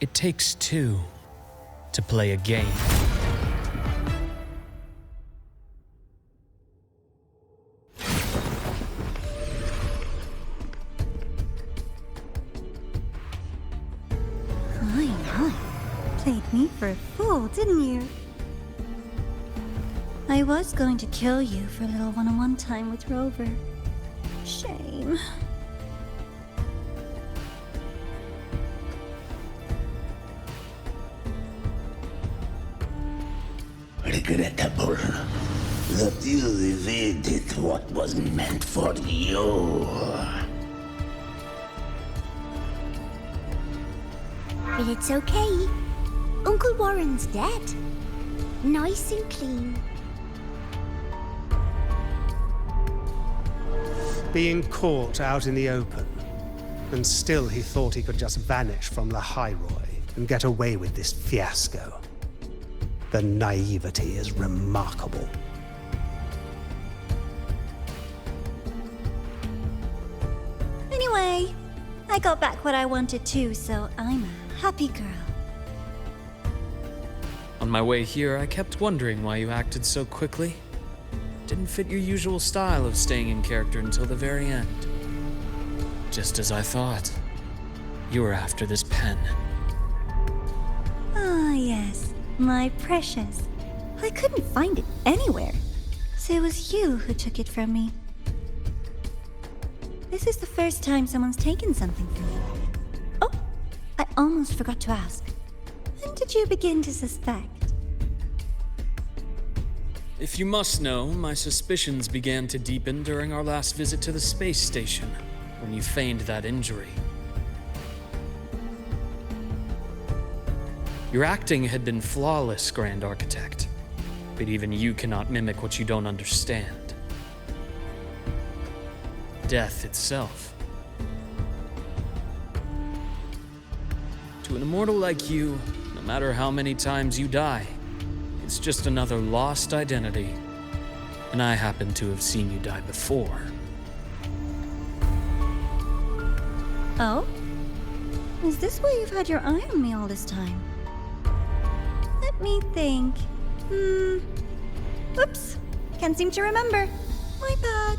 [SPEAKER 3] It takes two to play a game.
[SPEAKER 2] Played me for a fool, didn't you? I was going to kill you for a little one-on-one time with Rover. Shame.
[SPEAKER 11] Regrettable that you evaded what was meant for you.
[SPEAKER 9] It's okay. Uncle Warren's dead. Nice and clean.
[SPEAKER 7] Being caught out in the open, and still he thought he could just vanish from Lahai and get away with this fiasco. The naivety is remarkable.
[SPEAKER 2] Anyway, I got back what I wanted too, so I'm a happy girl.
[SPEAKER 3] On my way here, I kept wondering why you acted so quickly. Didn't fit your usual style of staying in character until the very end. Just as I thought. You were after this pen.
[SPEAKER 2] Ah, yes. My precious. I couldn't find it anywhere. So it was you who took it from me. This is the first time someone's taken something from me. Oh, I almost forgot to ask. When did you begin to suspect?
[SPEAKER 3] If you must know, my suspicions began to deepen during our last visit to the space station, when you feigned that injury. Your acting had been flawless, Grand Architect, but even you cannot mimic what you don't understand. Death itself. To an immortal like you, no matter how many times you die, it's just another lost identity. And I happen to have seen you die before.
[SPEAKER 2] Oh? Is this why you've had your eye on me all this time? Let me think. Oops. Can't seem to remember. My bad.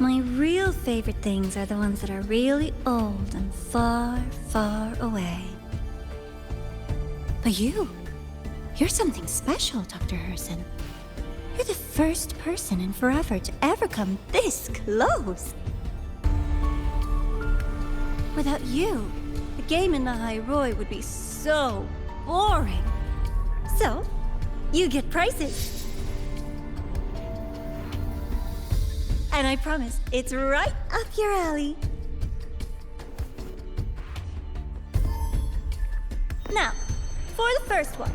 [SPEAKER 2] My real favorite things are the ones that are really old and far, far away. But you're something special, Dr. Herson. You're the first person in forever to ever come this close. Without you, the game in Lahai would be so boring. So, you get prizes. And I promise, it's right up your alley. Now, for the first one.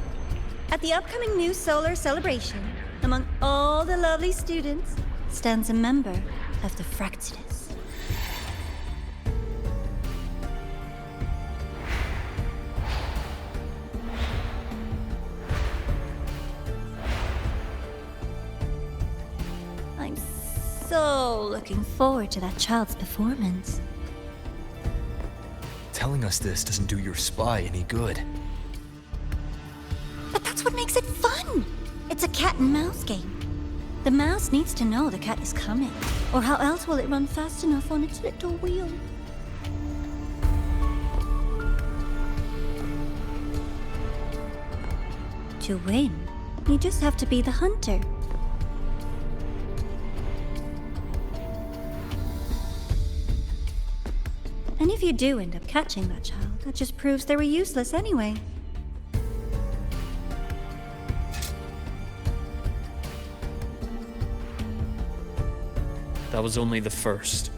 [SPEAKER 2] At the upcoming new solar celebration, among all the lovely students, stands a member of the Fractsidus. I'm so looking forward to that child's performance.
[SPEAKER 1] Telling us this doesn't do your spy any good.
[SPEAKER 2] But that's what makes it fun! It's a cat and mouse game. The mouse needs to know the cat is coming, or how else will it run fast enough on its little wheel? To win, you just have to be the hunter. And if you do end up catching that child, that just proves they were useless anyway.
[SPEAKER 3] That was only the first.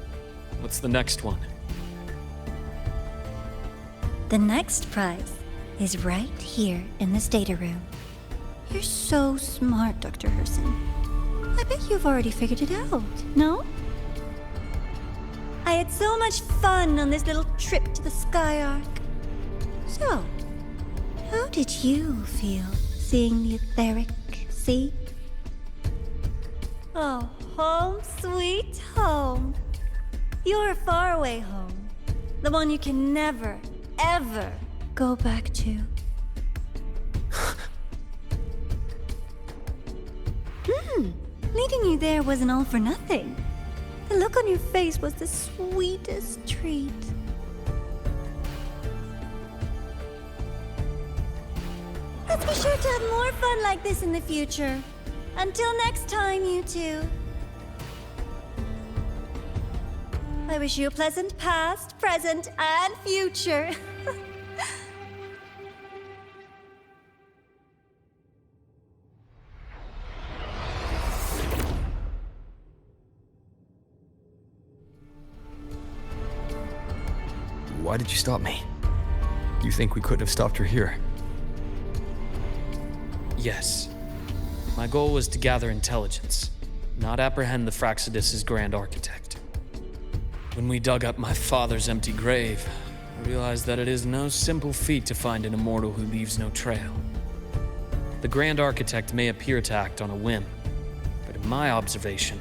[SPEAKER 3] What's the next one?
[SPEAKER 2] The next prize is right here in this data room. You're so smart, Dr. Herson. I bet you've already figured it out, no? I had so much fun on this little trip to the Sky Arc. So, how did you feel seeing the etheric sea? Oh, home sweet home. Your faraway home. The one you can never, ever go back to. Meeting you there wasn't all for nothing. The look on your face was the sweetest treat. Let's be sure to have more fun like this in the future. Until next time, you two. I wish you a pleasant past, present, and future.
[SPEAKER 1] Why did you stop me? You think we couldn't have stopped her here?
[SPEAKER 3] Yes. My goal was to gather intelligence, not apprehend the Fractsidus' Grand Architect. When we dug up my father's empty grave, I realized that it is no simple feat to find an immortal who leaves no trail. The Grand Architect may appear to act on a whim, but in my observation,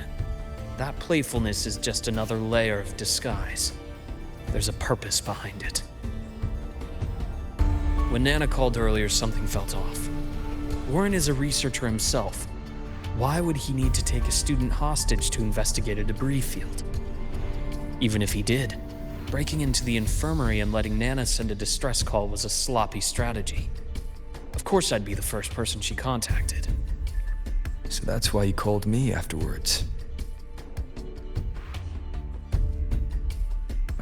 [SPEAKER 3] that playfulness is just another layer of disguise. There's a purpose behind it. When Nana called earlier, something felt off. Warren is a researcher himself. Why would he need to take a student hostage to investigate a debris field? Even if he did, breaking into the infirmary and letting Nana send a distress call was a sloppy strategy. Of course I'd be the first person she contacted.
[SPEAKER 1] So that's why you called me afterwards.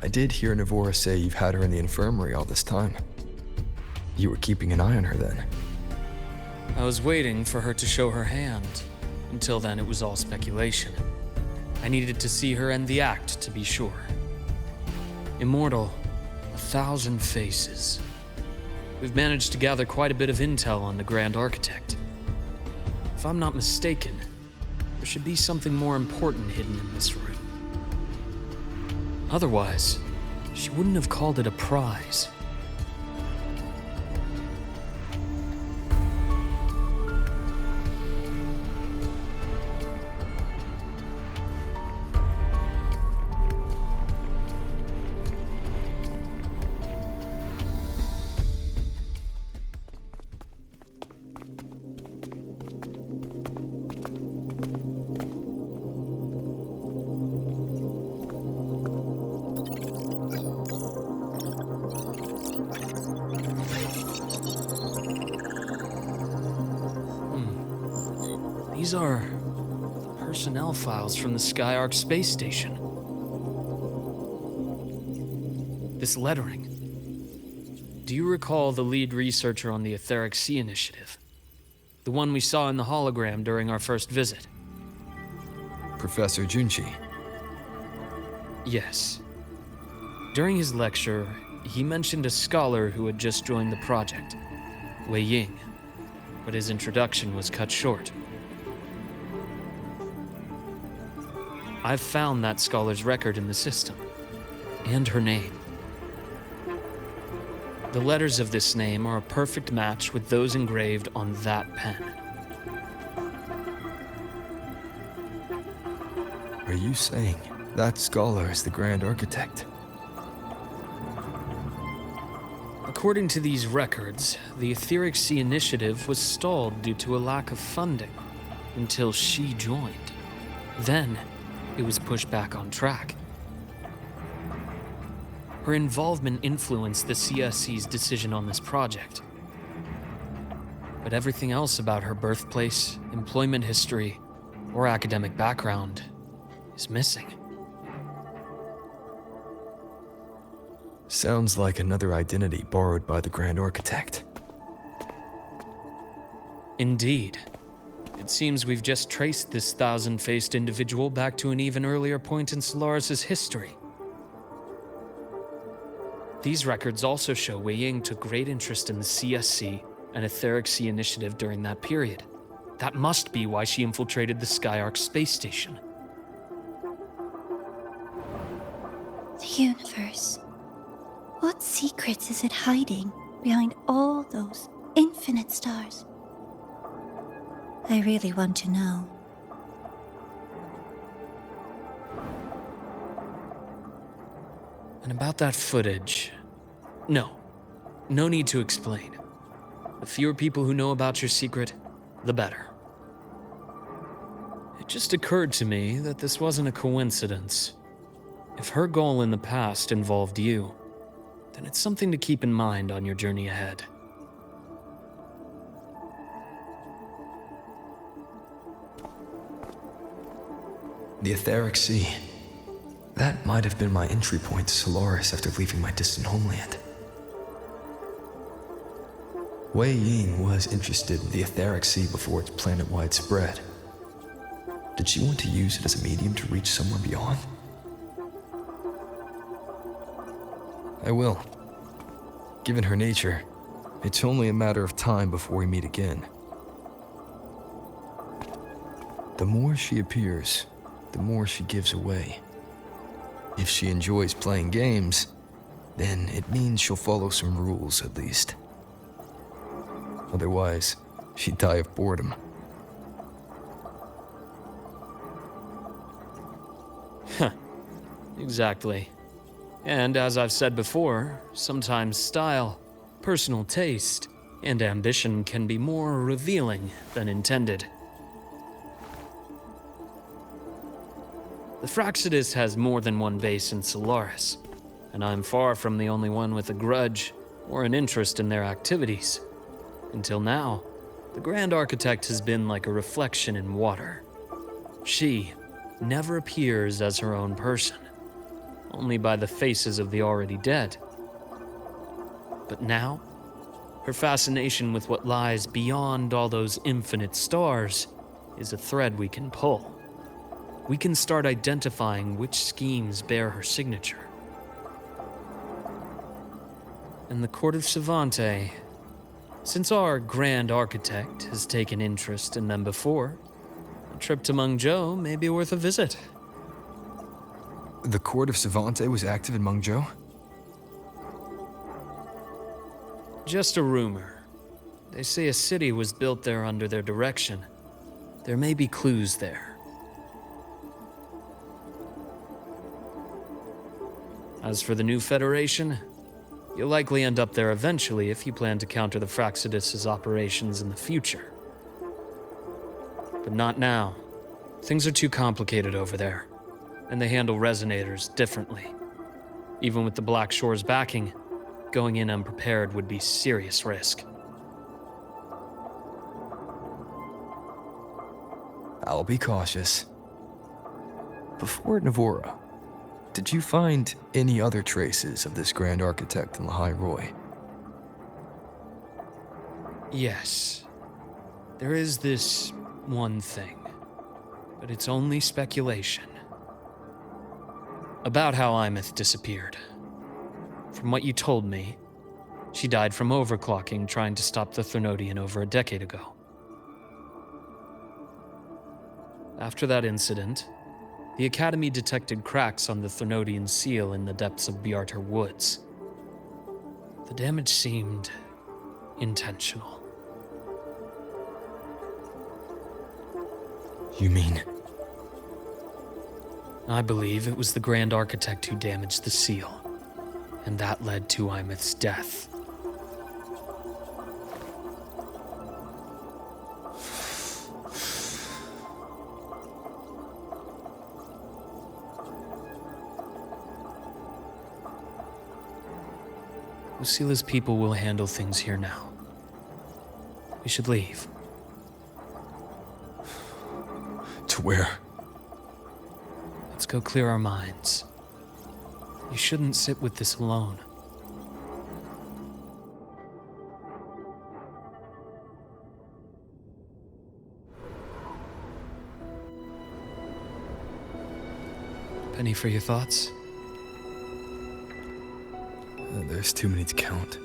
[SPEAKER 1] I did hear Navora say you've had her in the infirmary all this time. You were keeping an eye on her then.
[SPEAKER 3] I was waiting for her to show her hand. Until then, it was all speculation. I needed to see her end the act to be sure. Immortal, 1,000 faces. We've managed to gather quite a bit of intel on the Grand Architect. If I'm not mistaken, there should be something more important hidden in this room. Otherwise, she wouldn't have called it a prize. These are personnel files from the Skyark space station. This lettering. Do you recall the lead researcher on the Etheric Sea Initiative? The one we saw in the hologram during our first visit?
[SPEAKER 1] Professor Junchi.
[SPEAKER 3] Yes. During his lecture, he mentioned a scholar who had just joined the project, Wei Ying, but his introduction was cut short. I've found that scholar's record in the system, and her name. The letters of this name are a perfect match with those engraved on that pen.
[SPEAKER 1] Are you saying that scholar is the Grand Architect?
[SPEAKER 3] According to these records, the Etheric Sea Initiative was stalled due to a lack of funding until she joined. Then, it was pushed back on track. Her involvement influenced the CSC's decision on this project. But everything else about her birthplace, employment history, or academic background is missing.
[SPEAKER 1] Sounds like another identity borrowed by the Grand Architect.
[SPEAKER 3] Indeed. It seems we've just traced this 1,000-faced individual back to an even earlier point in Solaris' history. These records also show Wei Ying took great interest in the CSC and Etheric Sea initiative during that period. That must be why she infiltrated the Skyark space station.
[SPEAKER 2] The universe. What secrets is it hiding behind all those infinite stars? I really want to know.
[SPEAKER 3] And about that footage, no need to explain. The fewer people who know about your secret, the better. It just occurred to me that this wasn't a coincidence. If her goal in the past involved you, then it's something to keep in mind on your journey ahead.
[SPEAKER 1] The Etheric Sea. That might have been my entry point to Solaris after leaving my distant homeland. Wei Ying was interested in the Etheric Sea before its planet-wide spread. Did she want to use it as a medium to reach somewhere beyond? I will. Given her nature, it's only a matter of time before we meet again. The more she appears, the more she gives away. If she enjoys playing games, then it means she'll follow some rules at least. Otherwise, she'd die of boredom.
[SPEAKER 3] Exactly. And as I've said before, sometimes style, personal taste, and ambition can be more revealing than intended. The Fractsidus has more than one base in Solaris, and I'm far from the only one with a grudge or an interest in their activities. Until now, the Grand Architect has been like a reflection in water. She never appears as her own person, only by the faces of the already dead. But now, her fascination with what lies beyond all those infinite stars is a thread we can pull. We can start identifying which schemes bear her signature. And the Court of Savante, since our Grand Architect has taken interest in them before, a trip to Mengzhou may be worth a visit.
[SPEAKER 1] The Court of Savante was active in Mengzhou?
[SPEAKER 3] Just a rumor. They say a city was built there under their direction. There may be clues there. As for the new Federation, you'll likely end up there eventually if you plan to counter the Fractsidus' operations in the future. But not now. Things are too complicated over there, and they handle resonators differently. Even with the Black Shore's backing, going in unprepared would be serious risk.
[SPEAKER 1] I'll be cautious. Before Navora, did you find any other traces of this Grand Architect in Lahai Roy?
[SPEAKER 3] Yes. There is this one thing, but it's only speculation. About how Imeth disappeared. From what you told me, she died from overclocking trying to stop the Threnodian over a decade ago. After that incident, the Academy detected cracks on the Threnodian seal in the depths of Biarter Woods. The damage seemed intentional.
[SPEAKER 1] You mean?
[SPEAKER 3] I believe it was the Grand Architect who damaged the seal, and that led to Imeth's death. Lucilla's people will handle things here now. We should leave.
[SPEAKER 1] To where?
[SPEAKER 3] Let's go clear our minds. You shouldn't sit with this alone. Penny for your thoughts?
[SPEAKER 1] There's too many to count.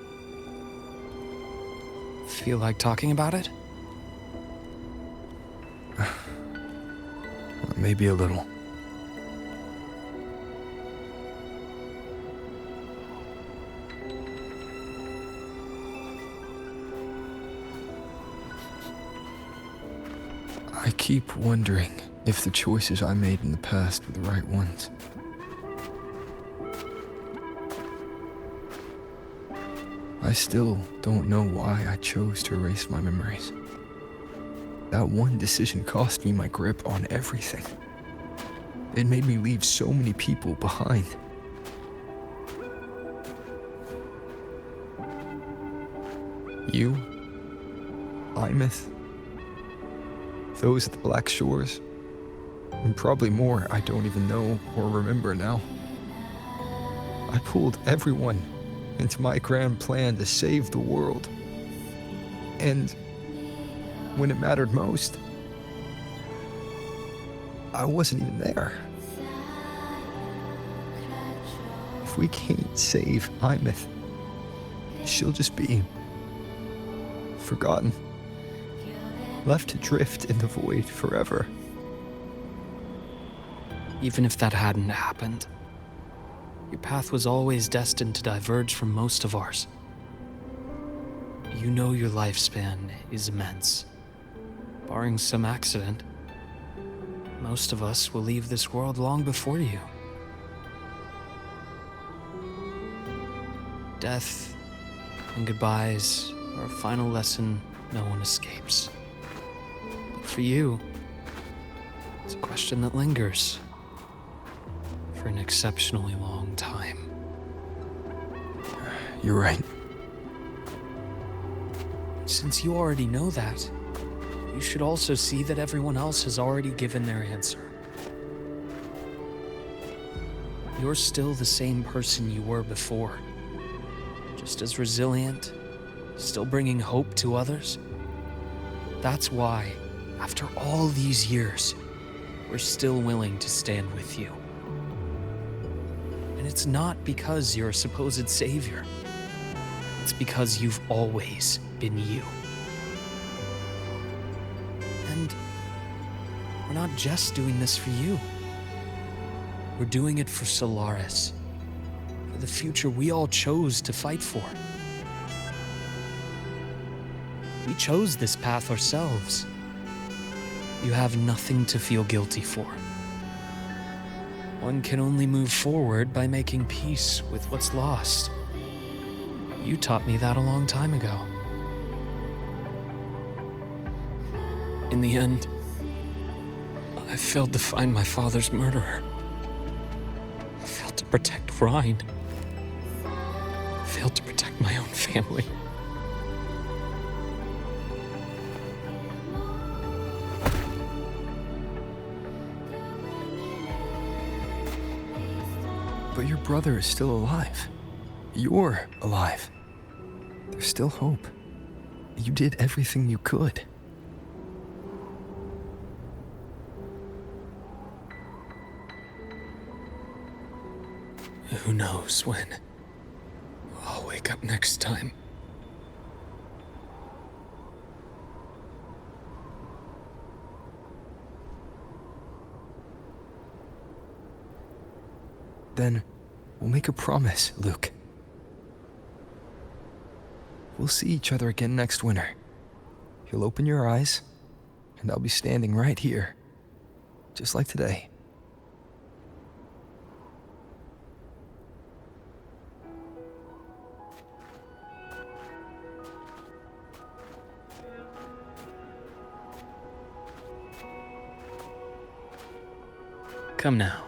[SPEAKER 3] Feel like talking about it?
[SPEAKER 1] Maybe a little. I keep wondering if the choices I made in the past were the right ones. I still don't know why I chose to erase my memories. That one decision cost me my grip on everything. It made me leave so many people behind. You, Imeth, those at the Black Shores, and probably more I don't even know or remember now. I pulled everyone into my grand plan to save the world. And when it mattered most, I wasn't even there. If we can't save Imeth, she'll just be forgotten, left to drift in the void forever.
[SPEAKER 3] Even if that hadn't happened, your path was always destined to diverge from most of ours. You know your lifespan is immense. Barring some accident, most of us will leave this world long before you. Death and goodbyes are a final lesson no one escapes. But for you, it's a question that lingers for an exceptionally long time.
[SPEAKER 1] You're right.
[SPEAKER 3] Since you already know that, you should also see that everyone else has already given their answer. You're still the same person you were before. Just as resilient, still bringing hope to others. That's why, after all these years, we're still willing to stand with you. And it's not because you're a supposed savior. It's because you've always been you. And we're not just doing this for you. We're doing it for Solaris, for the future we all chose to fight for. We chose this path ourselves. You have nothing to feel guilty for. One can only move forward by making peace with what's lost. You taught me that a long time ago. In the end, I failed to find my father's murderer. I failed to protect Rhine. I failed to protect my own family.
[SPEAKER 1] But your brother is still alive. You're alive. There's still hope. You did everything you could.
[SPEAKER 3] Who knows when I'll wake up next time.
[SPEAKER 1] Then we'll make a promise, Luuk. We'll see each other again next winter. You'll open your eyes, and I'll be standing right here, just like today.
[SPEAKER 3] Come now.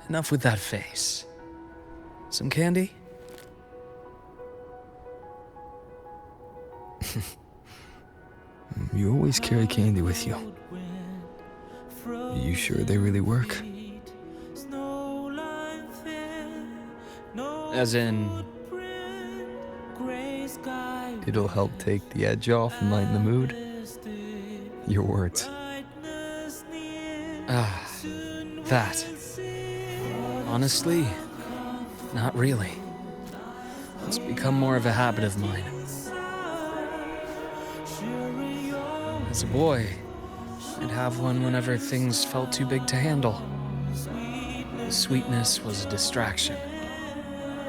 [SPEAKER 3] Enough with that face. Some candy?
[SPEAKER 1] You always carry candy with you. You sure they really work?
[SPEAKER 3] As in...
[SPEAKER 1] It'll help take the edge off and lighten the mood? Your words.
[SPEAKER 3] Ah, that. Honestly, not really. It's become more of a habit of mine. As a boy, I'd have one whenever things felt too big to handle. The sweetness was a distraction,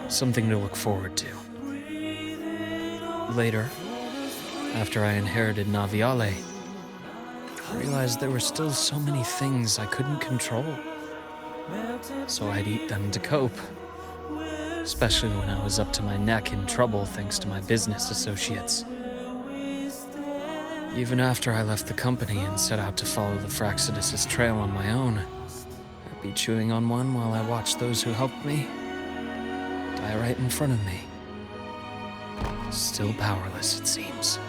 [SPEAKER 3] something to look forward to. Later, after I inherited Naviale, I realized there were still so many things I couldn't control. So I'd eat them to cope, especially when I was up to my neck in trouble thanks to my business associates. Even after I left the company and set out to follow the Fractsidus' trail on my own, I'd be chewing on one while I watched those who helped me die right in front of me. Still powerless, it seems.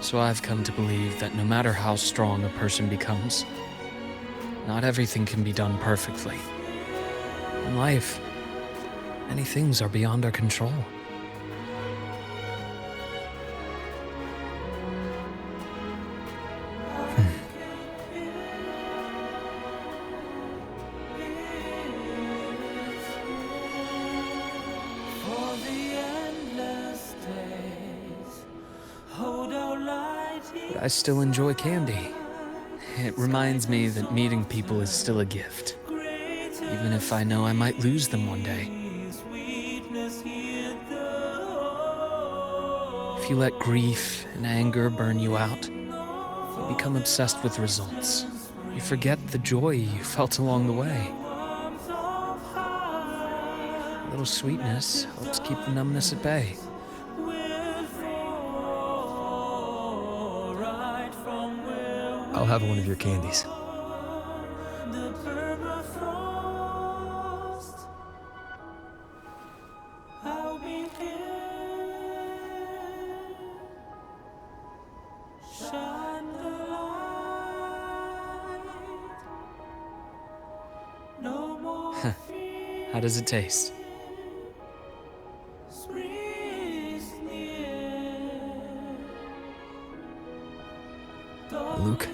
[SPEAKER 3] So I've come to believe that no matter how strong a person becomes, not everything can be done perfectly. In life, many things are beyond our control. But I still enjoy candy. It reminds me that meeting people is still a gift, even if I know I might lose them one day. If you let grief and anger burn you out, you become obsessed with results. You forget the joy you felt along the way. A little sweetness helps keep the numbness at bay.
[SPEAKER 1] I'll have one of your candies.
[SPEAKER 3] How does it taste?
[SPEAKER 1] Luuk,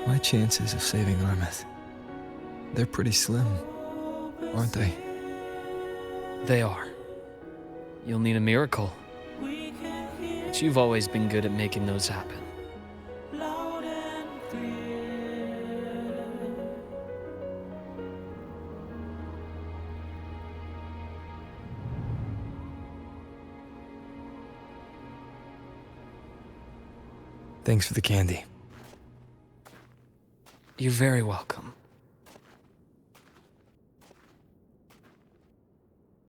[SPEAKER 1] my chances of saving Armith, they're pretty slim, aren't they?
[SPEAKER 3] They are. You'll need a miracle. But you've always been good at making those happen.
[SPEAKER 1] Thanks for the candy.
[SPEAKER 3] You're very welcome.